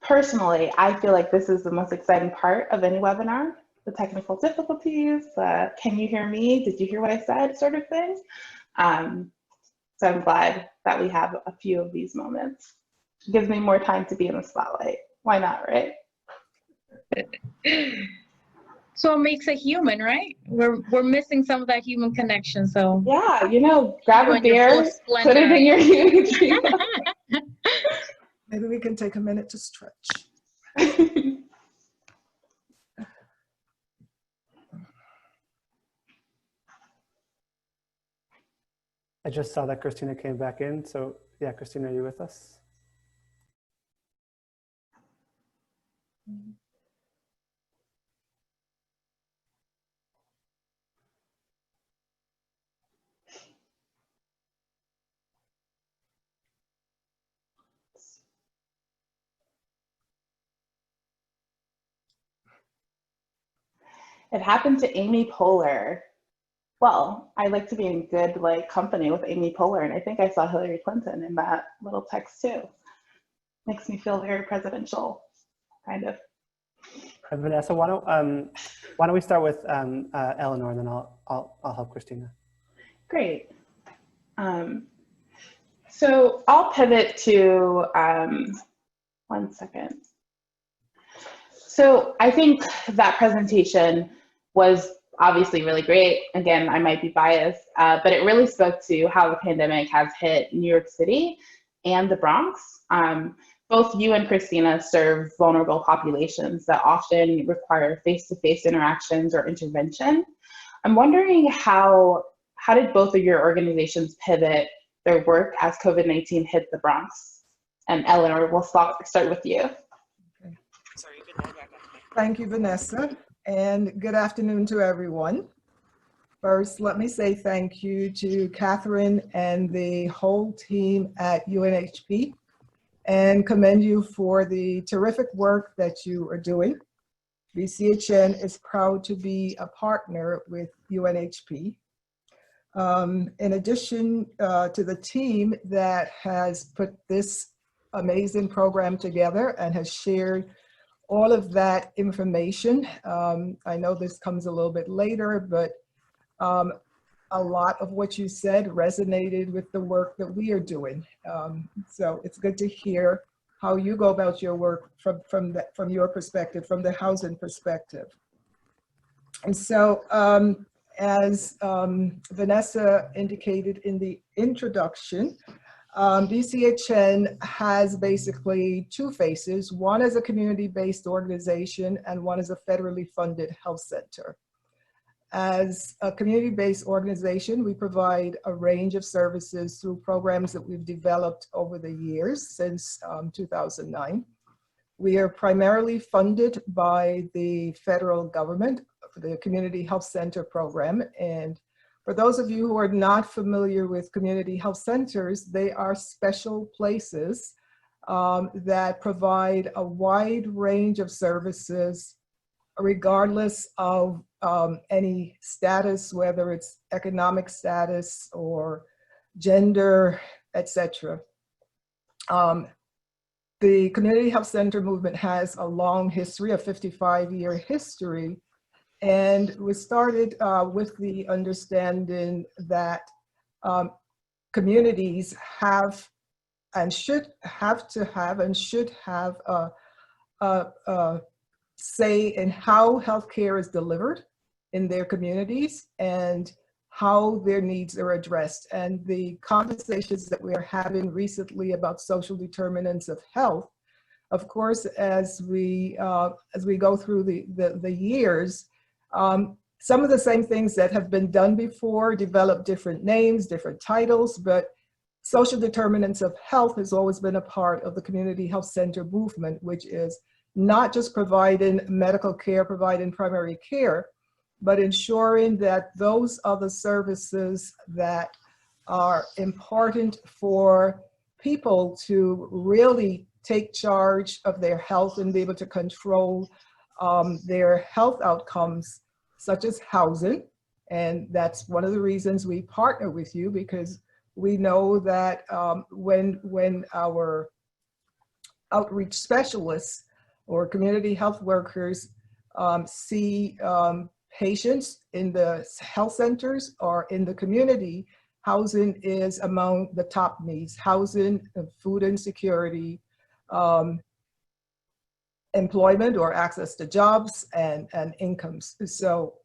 Personally, I feel like this is the most exciting part of any webinar, the technical difficulties, can you hear me? Did you hear what I said, sort of thing. So I'm glad that we have a few of these moments. It gives me more time to be in the spotlight. Why not, right? So it makes a human, right? We're missing some of that human connection. So yeah, you know, grab a beer, put it in your unity. Maybe we can take a minute to stretch. I just saw that Christina came back in. So yeah, Christina, are you with us? It happened to Amy Poehler. Well, I like to be in good company with Amy Poehler, and I think I saw Hillary Clinton in that little text too. Makes me feel very presidential, kind of. Vanessa, why don't we start with Eleanor, and then I'll help Christina. Great. So I'll pivot to, one second. So I think that presentation was obviously really great. Again, I might be biased, but it really spoke to how the pandemic has hit New York City and the Bronx. Both you and Christina serve vulnerable populations that often require face-to-face interactions or intervention. I'm wondering how did both of your organizations pivot their work as COVID-19 hit the Bronx? And Eleanor, we'll start with you. Okay. Thank you, Vanessa, and good afternoon to everyone. First, let me say thank you to Catherine and the whole team at UNHP and commend you for the terrific work that you are doing. BCHN is proud to be a partner with UNHP. In addition to the team that has put this amazing program together and has shared all of that information. I know this comes a little bit later, but a lot of what you said resonated with the work that we are doing. So it's good to hear how you go about your work from your perspective, from the housing perspective. And so as Vanessa indicated in the introduction, BCHN has basically two faces. One is a community-based organization and one is a federally funded health center. As a community-based organization, we provide a range of services through programs that we've developed over the years since 2009. We are primarily funded by the federal government, the Community Health Center program. And for those of you who are not familiar with community health centers, they are special places that provide a wide range of services regardless of any status, whether it's economic status or gender, etc. The Community Health Center movement has a long history, a 55-year history, and we started with the understanding that communities have and should have a say in how healthcare is delivered in their communities and how their needs are addressed. And the conversations that we're having recently about social determinants of health, of course, as we go through the years, some of the same things that have been done before develop different names, different titles, but social determinants of health has always been a part of the community health center movement, which is not just providing medical care, providing primary care, but ensuring that those other services that are important for people to really take charge of their health and be able to control their health outcomes, such as housing. And that's one of the reasons we partner with you, because we know that when our outreach specialists or community health workers see patients in the health centers or in the community, housing is among the top needs. Housing, food insecurity, employment or access to jobs and incomes. So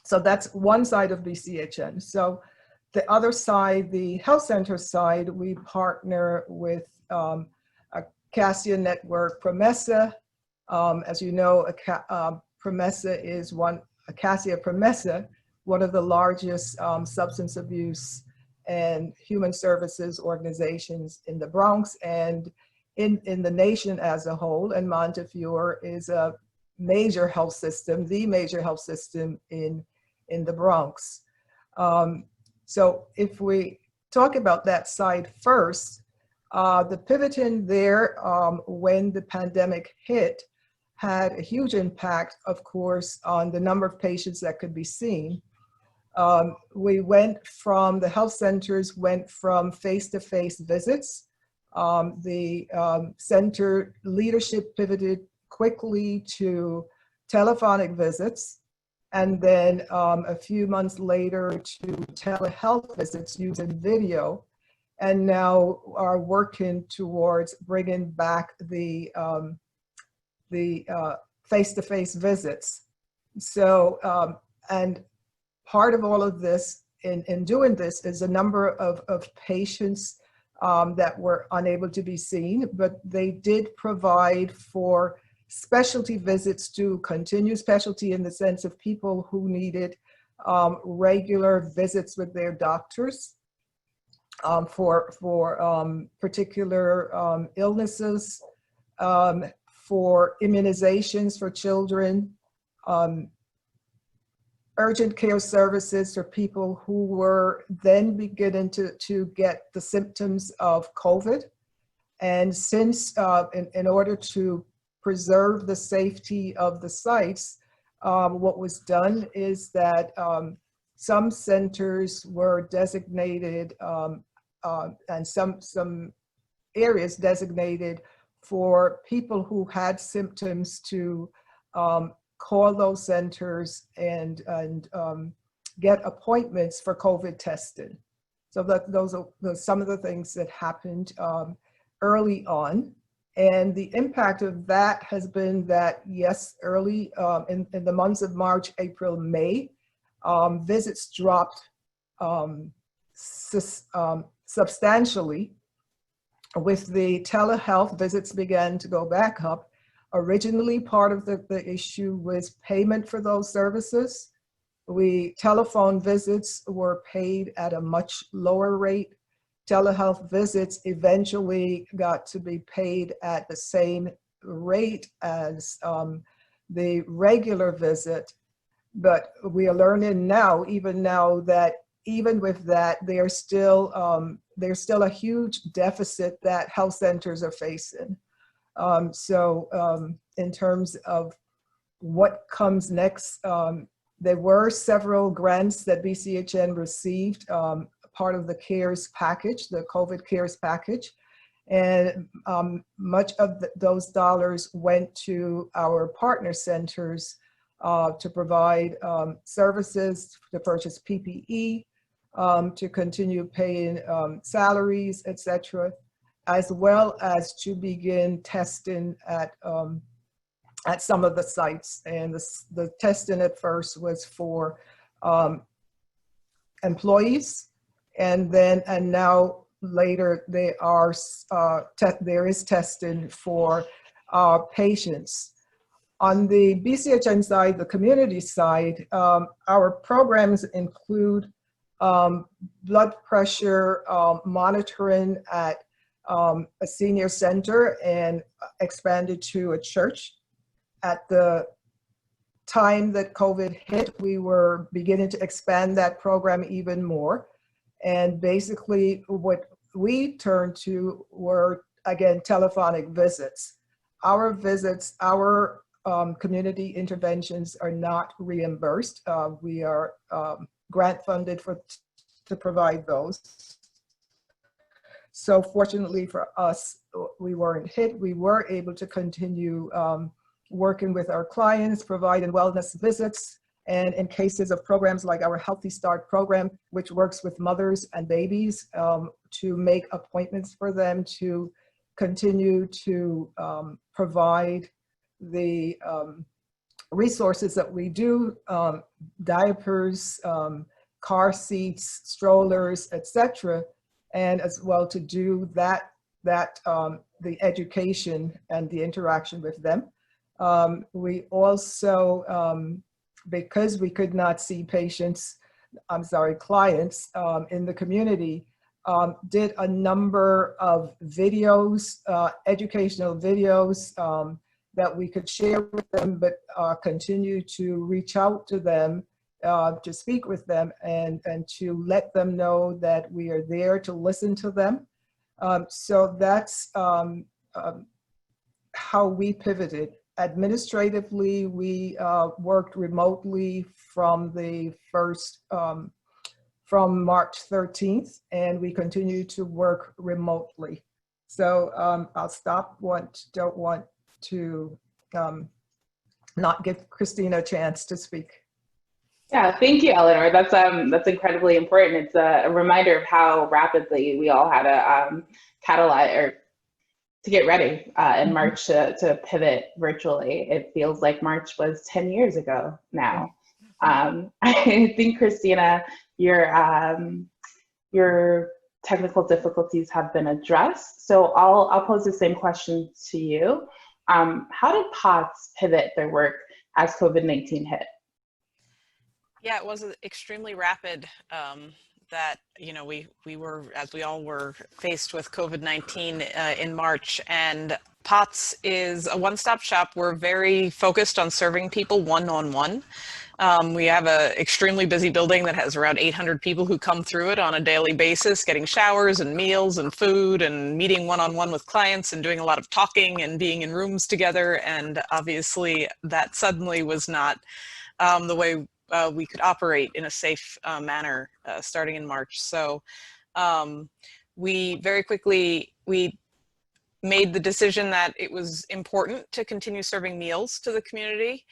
that's one side of BCHN. So the other side, the health center side, we partner with Garcia network, Promesa. As you know, Promesa is Acacia Promesa, one of the largest substance abuse and human services organizations in the Bronx and in the nation as a whole. And Montefiore is a major health system, the major health system in the Bronx. So if we talk about that side first, the pivoting there when the pandemic hit, had a huge impact, of course, on the number of patients that could be seen. The health centers went from face-to-face visits. The center leadership pivoted quickly to telephonic visits, and then a few months later to telehealth visits using video, and now are working towards bringing back the face-to-face visits. So, and part of all of this, in doing this, is a number of patients that were unable to be seen, but they did provide for specialty visits to continue, specialty in the sense of people who needed regular visits with their doctors for particular illnesses, for immunizations for children, urgent care services for people who were then beginning to get the symptoms of COVID. And since, in order to preserve the safety of the sites, what was done is that some centers were designated and some areas designated for people who had symptoms to call those centers and get appointments for COVID testing. So those are some of the things that happened early on. And the impact of that has been that, yes, early in the months of March, April, May, visits dropped substantially. With the telehealth, visits began to go back up. Originally, part of the issue was payment for those services. Telephone visits were paid at a much lower rate. Telehealth visits eventually got to be paid at the same rate as the regular visit. But we are learning now, that even with that, there's still a huge deficit that health centers are facing. In terms of what comes next, there were several grants that BCHN received, part of the CARES package, the COVID CARES package. And much of those dollars went to our partner centers to provide services, to purchase PPE, to continue paying salaries, etc., as well as to begin testing at some of the sites. And the testing at first was for employees, and now later there is testing for patients. On the BCHN side, the community side, our programs include blood pressure monitoring at a senior center and expanded to a church. At the time that COVID hit, we were beginning to expand that program even more. And basically what we turned to were, again, telephonic visits. Our visits, our community interventions are not reimbursed. We are grant funded to provide those. So fortunately for us, we weren't hit. We were able to continue working with our clients, providing wellness visits, and in cases of programs like our Healthy Start program, which works with mothers and babies to make appointments for them to continue to provide the resources that we do, diapers, car seats, strollers, etc., and as well to do the education and the interaction with them. We also, because we could not see clients in the community, did a number of videos, educational videos that we could share with them, but continue to reach out to them, to speak with them, and to let them know that we are there to listen to them. So that's how we pivoted Administratively, we worked remotely from March 13th, and we continue to work remotely. So I'll stop. Don't want to not give Christina a chance to speak. Yeah, thank you, Eleanor. That's incredibly important. It's a reminder of how rapidly we all had to catalyze or to get ready in March to pivot virtually. It feels like March was 10 years ago now. I think, Christina, your technical difficulties have been addressed. So I'll pose the same question to you. How did POTS pivot their work as COVID-19 hit? Yeah, it was extremely rapid. That, you know, we were, as we all were, faced with COVID-19 in March, and POTS is a one-stop shop. We're very focused on serving people one-on-one. We have an extremely busy building that has around 800 people who come through it on a daily basis, getting showers and meals and food and meeting one-on-one with clients and doing a lot of talking and being in rooms together. And obviously that suddenly was not the way we could operate in a safe manner starting in March. So we very quickly, we made the decision that it was important to continue serving meals to the community.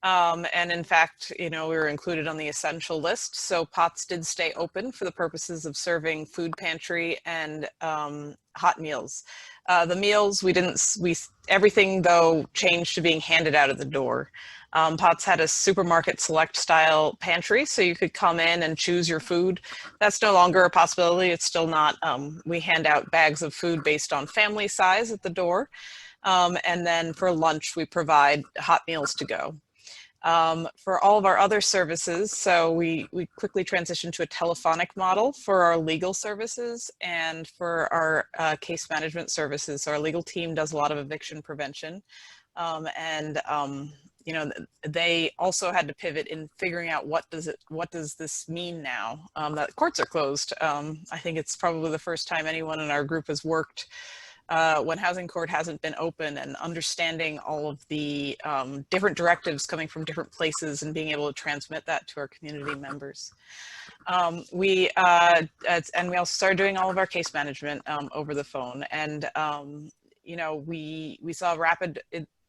And in fact, you know, we were included on the essential list. So POTS did stay open for the purposes of serving food pantry and hot meals. The meals, everything though changed to being handed out at the door. POTS had a supermarket select style pantry, so you could come in and choose your food. That's no longer a possibility. It's still not. We hand out bags of food based on family size at the door. And then for lunch, we provide hot meals to go. For all of our other services, so we quickly transitioned to a telephonic model for our legal services and for our case management services. So our legal team does a lot of eviction prevention. You know, they also had to pivot in figuring out what does this mean now that courts are closed. I think it's probably the first time anyone in our group has worked when housing court hasn't been open, and understanding all of the different directives coming from different places and being able to transmit that to our community members. We also started doing all of our case management over the phone, and you know, we saw a rapid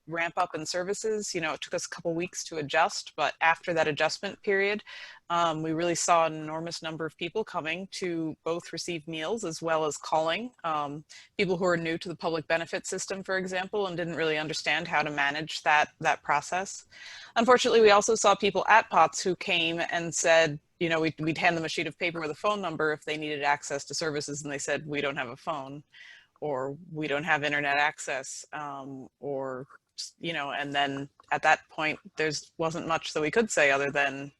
ramp up in services. You know, it took us a couple weeks to adjust, but after that adjustment period, we really saw an enormous number of people coming to both receive meals as well as calling. People who are new to the public benefit system, for example, and didn't really understand how to manage that process. Unfortunately, we also saw people at POTS who came and said, you know, we'd hand them a sheet of paper with a phone number if they needed access to services, and they said, we don't have a phone, or we don't have internet access, or, you know, and then at that point, wasn't much that we could say other than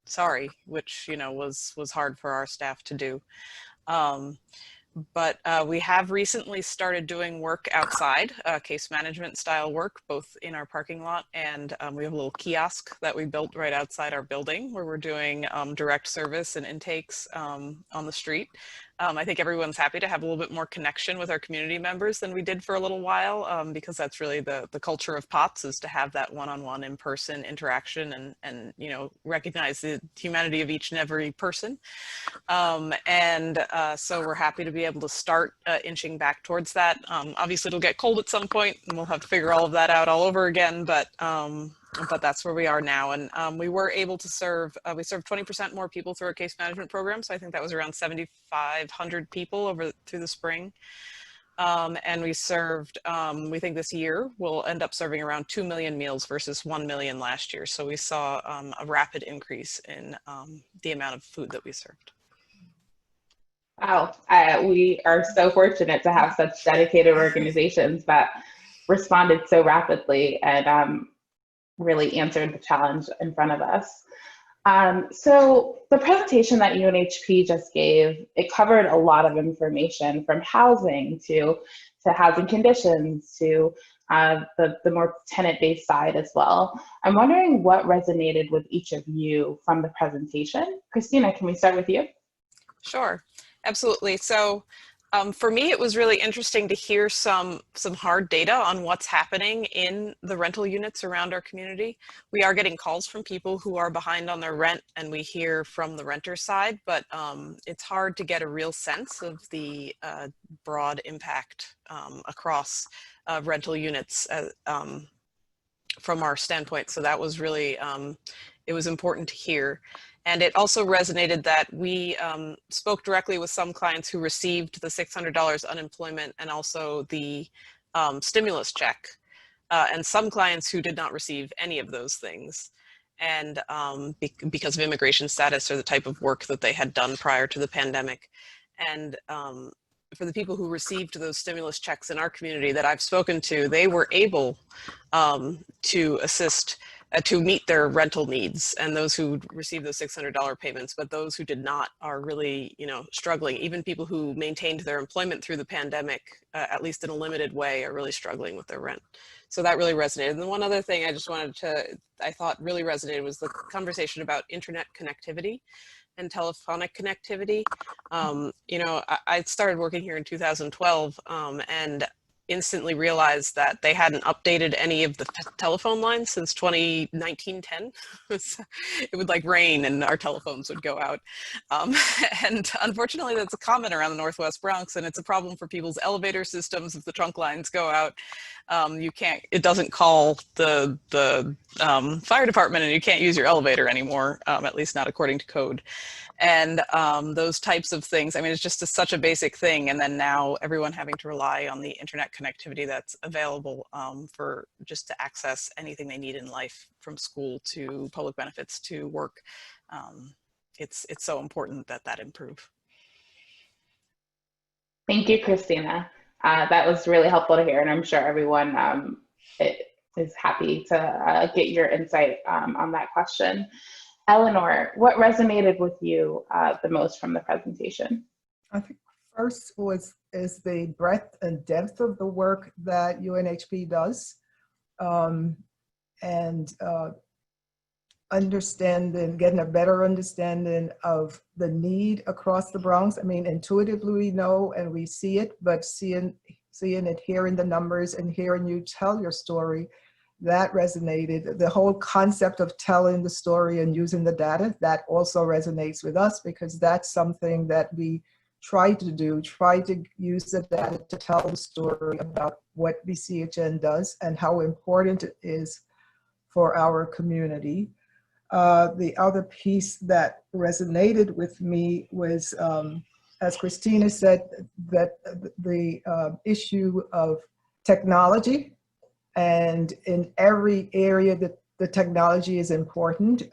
sorry, which, you know, was hard for our staff to do. But we have recently started doing work outside, case management style work, both in our parking lot, and we have a little kiosk that we built right outside our building where we're doing direct service and intakes on the street. I think everyone's happy to have a little bit more connection with our community members than we did for a little while, because that's really the culture of POTS, is to have that one-on-one in-person interaction and you know, recognize the humanity of each and every person. So we're happy to be able to start inching back towards that. Obviously it'll get cold at some point and we'll have to figure all of that out all over again, but that's where we are now. And we were able to serve, we served 20% more people through our case management program. So I think that was around 7,500 people through the spring. And we served, we think this year we'll end up serving around 2 million meals versus 1 million last year. So we saw a rapid increase in the amount of food that we served. Wow, we are so fortunate to have such dedicated organizations that responded so rapidly and really answered the challenge in front of us. So the presentation that UNHP just gave, it covered a lot of information, from housing to housing conditions to the more tenant-based side as well. I'm wondering what resonated with each of you from the presentation. Christina, can we start with you? Sure, absolutely. So For me, it was really interesting to hear some hard data on what's happening in the rental units around our community. We are getting calls from people who are behind on their rent, and we hear from the renter side, but it's hard to get a real sense of the broad impact across rental units from our standpoint. So that was really, it was important to hear. And it also resonated that we spoke directly with some clients who received the $600 unemployment and also the stimulus check, and some clients who did not receive any of those things. And because of immigration status or the type of work that they had done prior to the pandemic. And for the people who received those stimulus checks in our community that I've spoken to, they were able to assist to meet their rental needs, and those who received those $600 payments, but those who did not are really, struggling. Even people who maintained their employment through the pandemic, at least in a limited way, are really struggling with their rent. So that really resonated. And one other thing I thought really resonated was the conversation about internet connectivity and telephonic connectivity. I started working here in 2012 and instantly realized that they hadn't updated any of the telephone lines since 2019-10. It would like rain and our telephones would go out. And unfortunately that's a common around the Northwest Bronx, and it's a problem for people's elevator systems. If the trunk lines go out, it doesn't call the fire department, and you can't use your elevator anymore, at least not according to code. And those types of things. I mean, it's just such a basic thing. And then now everyone having to rely on the internet connectivity that's available for just to access anything they need in life, from school to public benefits to work. It's so important that improve. Thank you, Christina. That was really helpful to hear, and I'm sure everyone is happy to get your insight on that question. Eleanor, what resonated with you the most from the presentation? I think first is the breadth and depth of the work that UNHP does, and getting a better understanding of the need across the Bronx. I mean, intuitively we know and we see it, but seeing it, hearing the numbers and hearing you tell your story, that resonated. The whole concept of telling the story and using the data, that also resonates with us, because that's something that we try to do, try to use the data to tell the story about what BCHN does and how important it is for our community. The other piece that resonated with me was, as Christina said, that the issue of technology. And in every area that the technology is important.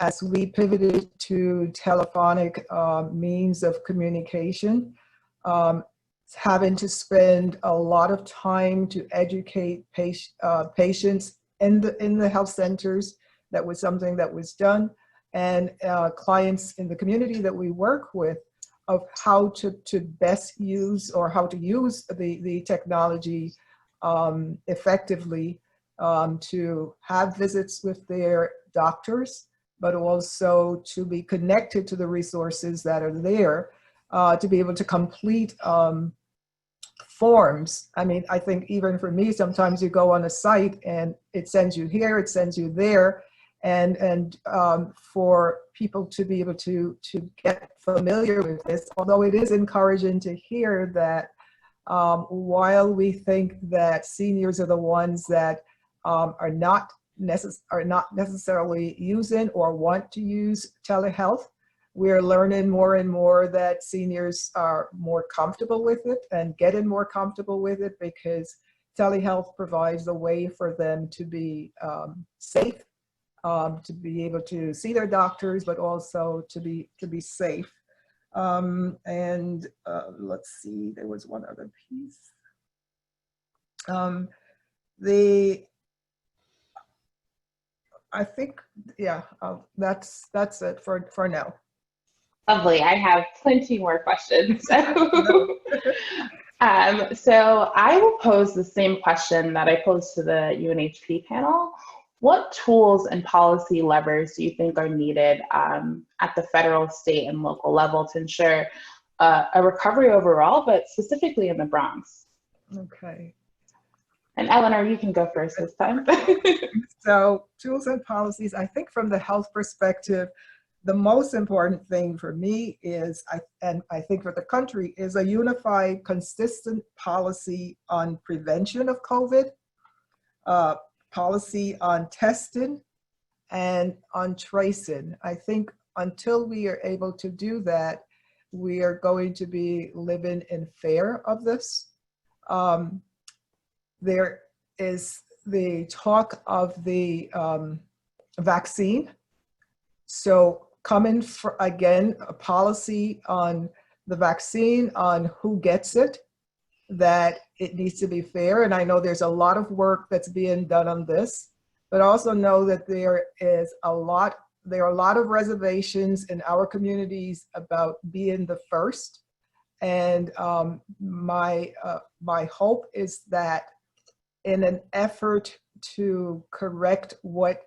As we pivoted to telephonic means of communication, having to spend a lot of time to educate patients in the health centers, that was something that was done, and clients in the community that we work with, of how to best use, or how to use the technology effectively to have visits with their doctors, but also to be connected to the resources that are there, to be able to complete forms. I mean, I think even for me, sometimes you go on a site and it sends you here, it sends you there, and for people to be able to get familiar with this, although it is encouraging to hear that while we think that seniors are the ones that are not necessarily using or want to use telehealth, we're learning more and more that seniors are more comfortable with it and getting more comfortable with it, because telehealth provides a way for them to be safe, to be able to see their doctors, but also to be safe. Let's see, there was one other piece. I think, yeah, that's it for now. Lovely. I have plenty more questions. So I will pose the same question that I posed to the UNHP panel. What tools and policy levers do you think are needed at the federal, state, and local level to ensure a recovery overall, but specifically in the Bronx. Okay. And Eleanor, you can go first this time. So tools and policies, I think from the health perspective, the most important thing for me is, and I think for the country, is a unified, consistent policy on prevention of COVID, policy on testing, and on tracing. I think until we are able to do that, we are going to be living in fear of this. There is the talk of the vaccine. So coming for, again, a policy on the vaccine, on who gets it, that it needs to be fair. And I know there's a lot of work that's being done on this, but also know that there are a lot of reservations in our communities about being the first. And my hope is that in an effort to correct what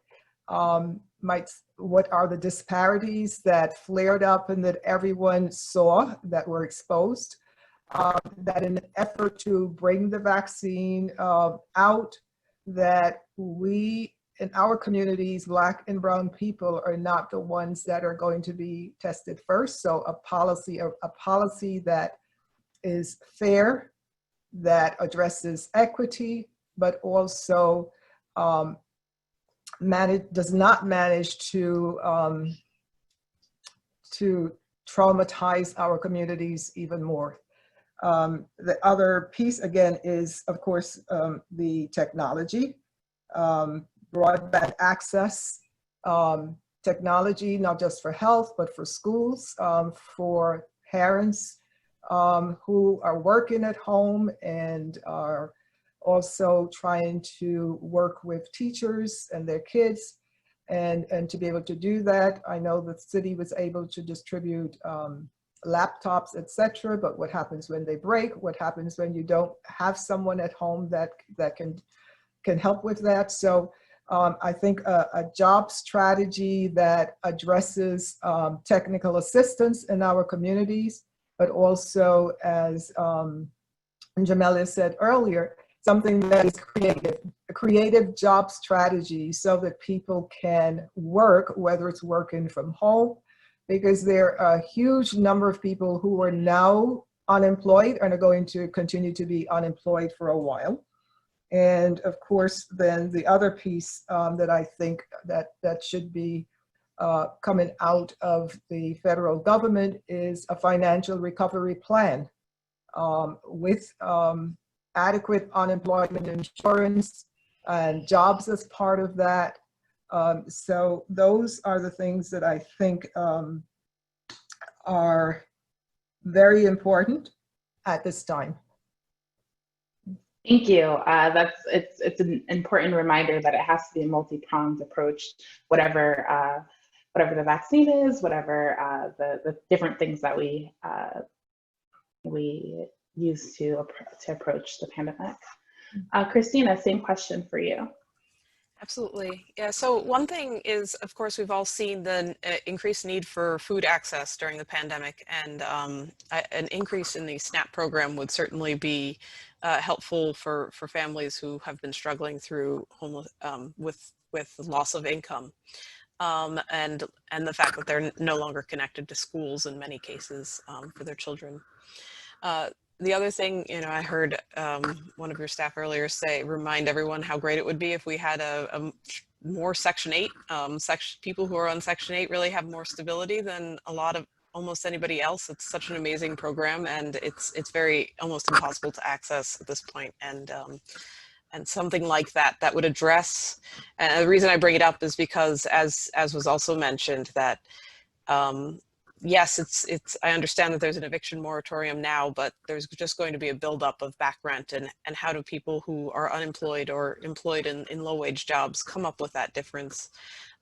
are the disparities that flared up and that everyone saw that were exposed, that in an effort to bring the vaccine out, that we in our communities, Black and Brown people, are not the ones that are going to be tested first. So a policy that is fair, that addresses equity, but also does not manage to traumatize our communities even more. The other piece, again, is, of course, the technology, broadband access, technology, not just for health, but for schools, for parents who are working at home and are also trying to work with teachers and their kids. And to be able to do that, I know the city was able to distribute laptops, etc. But what happens when they break? What happens when you don't have someone at home that can help with that? So I think a job strategy that addresses technical assistance in our communities, but also, as Jumelia said earlier, something that is creative, a creative job strategy so that people can work, whether it's working from home, because there are a huge number of people who are now unemployed and are going to continue to be unemployed for a while. And of course, then the other piece that I think that should be coming out of the federal government is a financial recovery plan with adequate unemployment insurance and jobs as part of that. So those are the things that I think are very important at this time. Thank you. It's an important reminder that it has to be a multi-pronged approach, whatever the vaccine is, whatever the different things that we use to approach the pandemic. Christina, same question for you. Absolutely. Yeah. So one thing is, of course, we've all seen the increased need for food access during the pandemic, and an increase in the SNAP program would certainly be helpful for families who have been struggling through with loss of income, and the fact that they're no longer connected to schools in many cases for their children. The other thing, I heard one of your staff earlier remind everyone how great it would be if we had a more Section 8. People who are on Section 8 really have more stability than almost anybody else. It's such an amazing program, and it's very almost impossible to access at this point. And something like that would address. And the reason I bring it up is because, as was also mentioned, that yes, I understand that there's an eviction moratorium now, but there's just going to be a buildup of back rent, and how do people who are unemployed or employed in low wage jobs come up with that difference?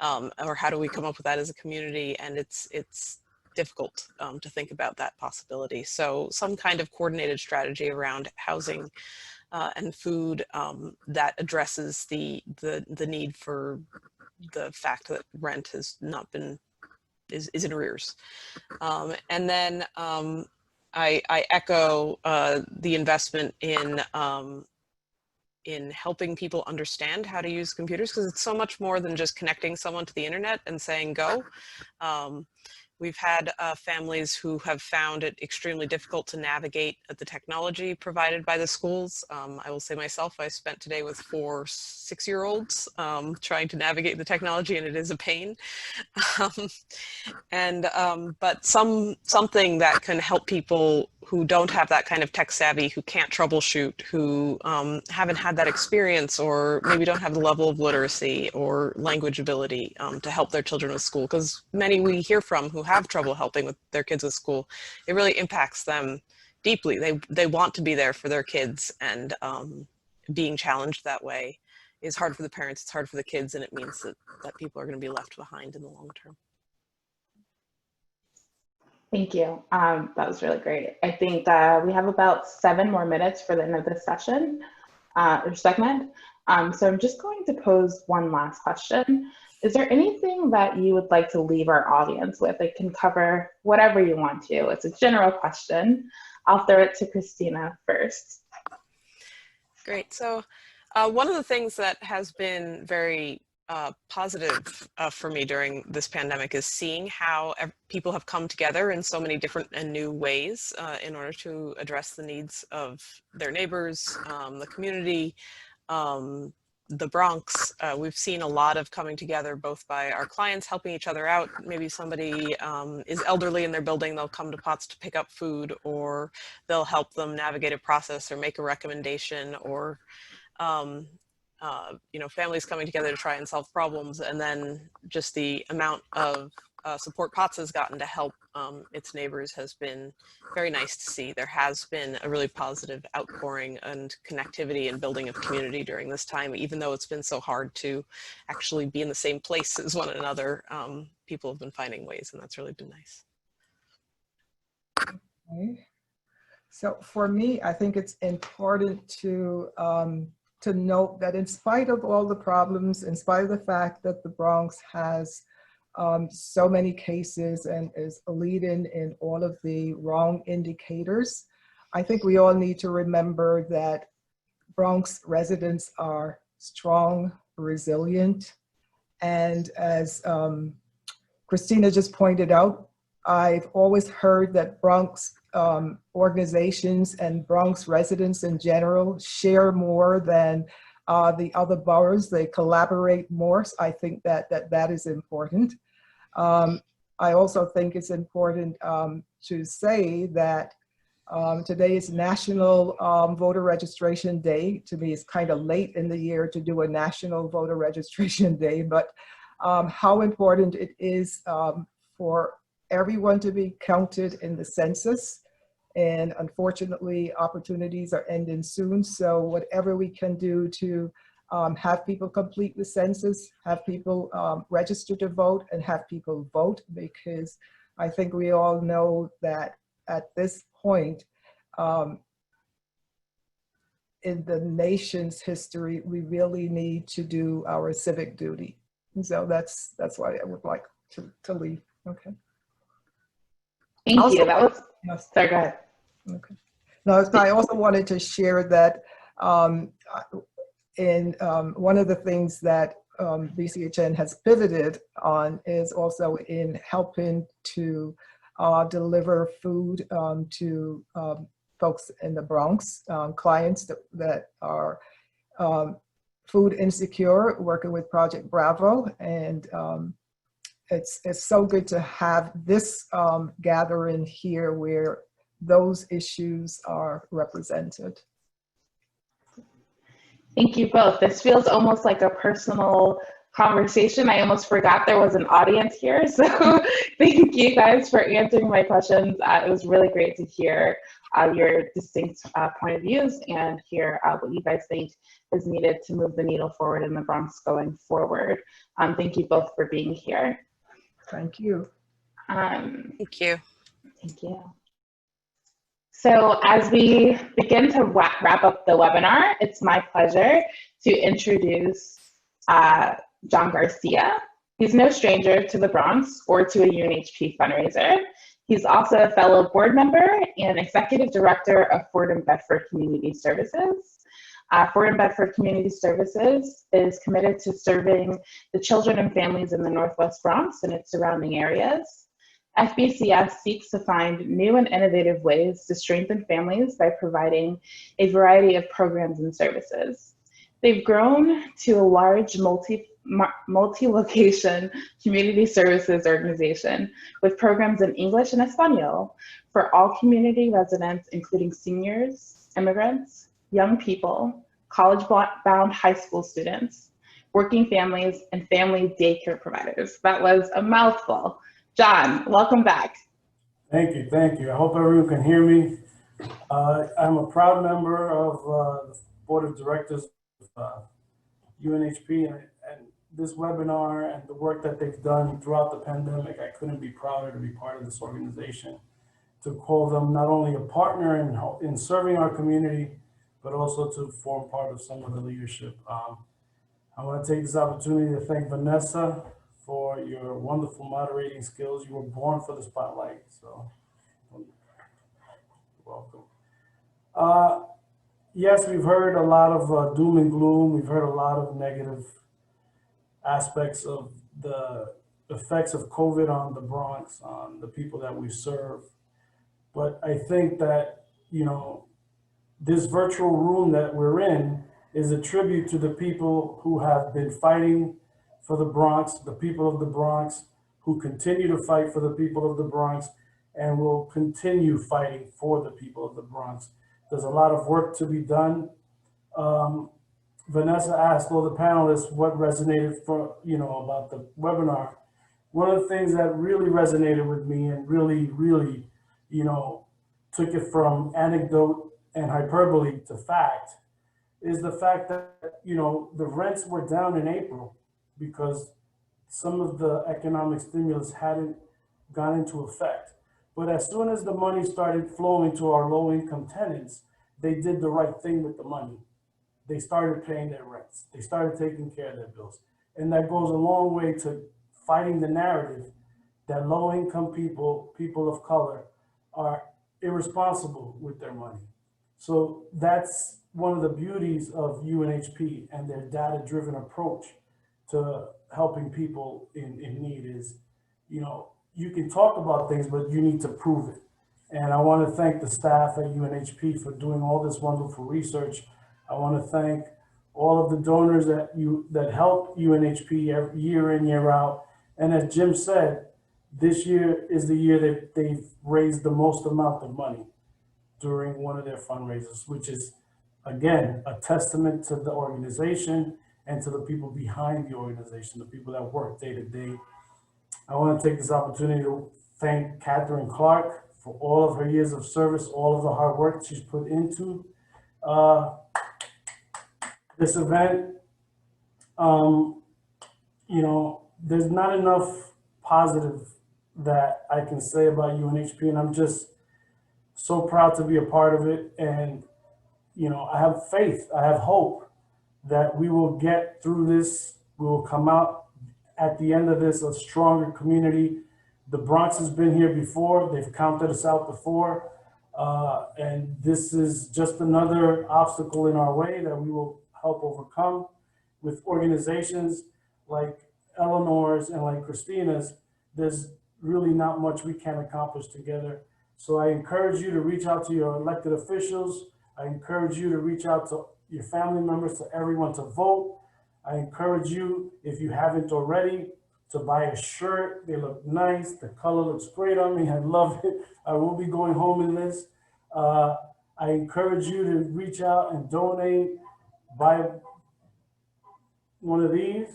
Or how do we come up with that as a community? And it's difficult to think about that possibility. So some kind of coordinated strategy around housing and food that addresses the need for the fact that rent has not been is in arrears. And then I echo the investment in helping people understand how to use computers, because it's so much more than just connecting someone to the internet and saying go. We've had families who have found it extremely difficult to navigate the technology provided by the schools. I will say myself, I spent today with 4 6-year-olds trying to navigate the technology, and it is a pain. But something that can help people who don't have that kind of tech savvy, who can't troubleshoot, who haven't had that experience, or maybe don't have the level of literacy or language ability to help their children with school. Because many we hear from who have trouble helping with their kids with school, it really impacts them deeply. They want to be there for their kids, and being challenged that way is hard for the parents, it's hard for the kids, and it means that people are going to be left behind in the long term. Thank you. That was really great. I think we have about 7 more minutes for the end of this session or segment. So I'm just going to pose one last question. Is there anything that you would like to leave our audience with? It can cover whatever you want to. It's a general question. I'll throw it to Christina first. Great. So one of the things that has been very positive for me during this pandemic is seeing how people have come together in so many different and new ways in order to address the needs of their neighbors, the community, the Bronx. We've seen a lot of coming together, both by our clients helping each other out. Maybe somebody is elderly in their building, they'll come to POTS to pick up food, or they'll help them navigate a process or make a recommendation, or families coming together to try and solve problems. And then just the amount of support POTS has gotten to help its neighbors has been very nice to see. There has been a really positive outpouring and connectivity and building of community during this time, even though it's been so hard to actually be in the same place as one another. People have been finding ways, and that's really been nice. Okay. So for me, I think it's important to note that in spite of all the problems, in spite of the fact that the Bronx has so many cases and is leading in all of the wrong indicators, I think we all need to remember that Bronx residents are strong, resilient, and as Christina just pointed out, I've always heard that Bronx organizations and Bronx residents in general share more than the other boroughs. They collaborate more. So I think that is important. I also think it's important to say that today is National Voter Registration Day. To me, it's kind of late in the year to do a National Voter Registration Day, but how important it is for everyone to be counted in the census. And unfortunately, opportunities are ending soon. So whatever we can do to have people complete the census, have people register to vote, and have people vote, because I think we all know that at this point in the nation's history, we really need to do our civic duty. And so that's what I would like to leave. Okay. Thank also, you. That was, yes. Sorry, go ahead. Okay. No, I also wanted to share that in one of the things that BCHN has pivoted on is also in helping to deliver food to folks in the Bronx, clients that are food insecure, working with Project Bravo. And it's so good to have this gathering here where those issues are represented. Thank you both. This feels almost like a personal conversation. I almost forgot there was an audience here. So thank you guys for answering my questions. It was really great to hear your distinct point of views and hear what you guys think is needed to move the needle forward in the Bronx going forward. Thank you both for being here. Thank you. Thank you. Thank you. So as we begin to wrap up the webinar, it's my pleasure to introduce John Garcia. He's no stranger to the Bronx or to a UNHP fundraiser. He's also a fellow board member and executive director of Fordham Bedford Community Services. Fordham Bedford Community Services is committed to serving the children and families in the Northwest Bronx and its surrounding areas. FBCS seeks to find new and innovative ways to strengthen families by providing a variety of programs and services. They've grown to a large multi-location community services organization with programs in English and Espanol for all community residents, including seniors, immigrants, young people, college-bound high school students, working families, and family daycare providers. That was a mouthful. John, welcome back. Thank you, thank you. I hope everyone can hear me. I'm a proud member of the Board of Directors of UNHP, and this webinar and the work that they've done throughout the pandemic, I couldn't be prouder to be part of this organization, to call them not only a partner in serving our community, but also to form part of some of the leadership. I want to take this opportunity to thank Vanessa for your wonderful moderating skills. You were born for the spotlight, so welcome. Yes, we've heard a lot of doom and gloom. We've heard a lot of negative aspects of the effects of COVID on the Bronx, on the people that we serve. But I think that, you know, this virtual room that we're in is a tribute to the people who have been fighting for the Bronx, the people of the Bronx, who continue to fight for the people of the Bronx and will continue fighting for the people of the Bronx. There's a lot of work to be done. Vanessa asked all the panelists what resonated about the webinar. One of the things that really resonated with me and really, took it from anecdote and hyperbole to fact is the fact that, the rents were down in April because some of the economic stimulus hadn't gone into effect. But as soon as the money started flowing to our low-income tenants, they did the right thing with the money. They started paying their rents. They started taking care of their bills. And that goes a long way to fighting the narrative that low-income people, people of color, are irresponsible with their money. So that's one of the beauties of UNHP and their data-driven approach to helping people in need is, you can talk about things, but you need to prove it. And I want to thank the staff at UNHP for doing all this wonderful research. I want to thank all of the donors that help UNHP year in, year out. And as Jim said, this year is the year that they've raised the most amount of money during one of their fundraisers, which is, again, a testament to the organization and to the people behind the organization, the people that work day to day. I want to take this opportunity to thank Catherine Clark for all of her years of service, all of the hard work she's put into this event. There's not enough positive that I can say about UNHP, and I'm just so proud to be a part of it. And, I have faith, I have hope that we will get through this. We will come out at the end of this a stronger community. The Bronx has been here before. They've counted us out before. And this is just another obstacle in our way that we will help overcome with organizations like Eleanor's and like Christina's. There's really not much we can accomplish together. So I encourage you to reach out to your elected officials. I encourage you to reach out to your family members, to everyone to vote. I encourage you, if you haven't already, to buy a shirt. They look nice. The color looks great on me. I love it. I will be going home in this. I encourage you to reach out and donate. Buy one of these.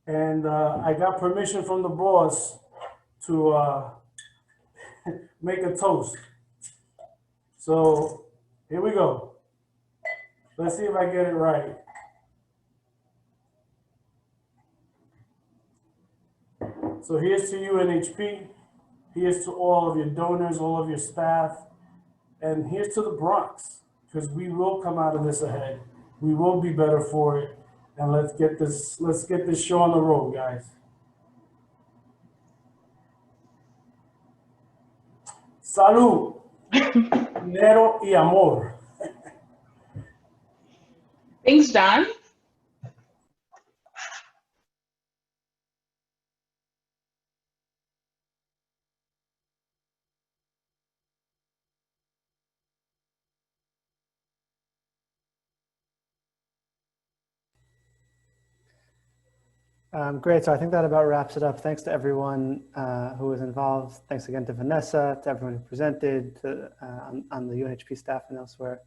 And I got permission from the boss to make a toast. So here we go. Let's see if I get it right. So here's to UNHP. Here's to all of your donors, all of your staff. And here's to the Bronx, because we will come out of this ahead. We will be better for it. And let's get this show on the road, guys. Salud, dinero y amor. Thanks, John. Great, so I think that about wraps it up. Thanks to everyone who was involved. Thanks again to Vanessa, to everyone who presented, to, on the UNHP staff and elsewhere.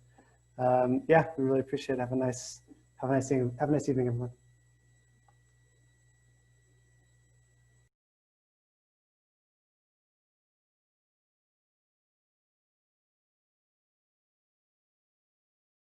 Yeah, we really appreciate it. Have a nice evening, everyone.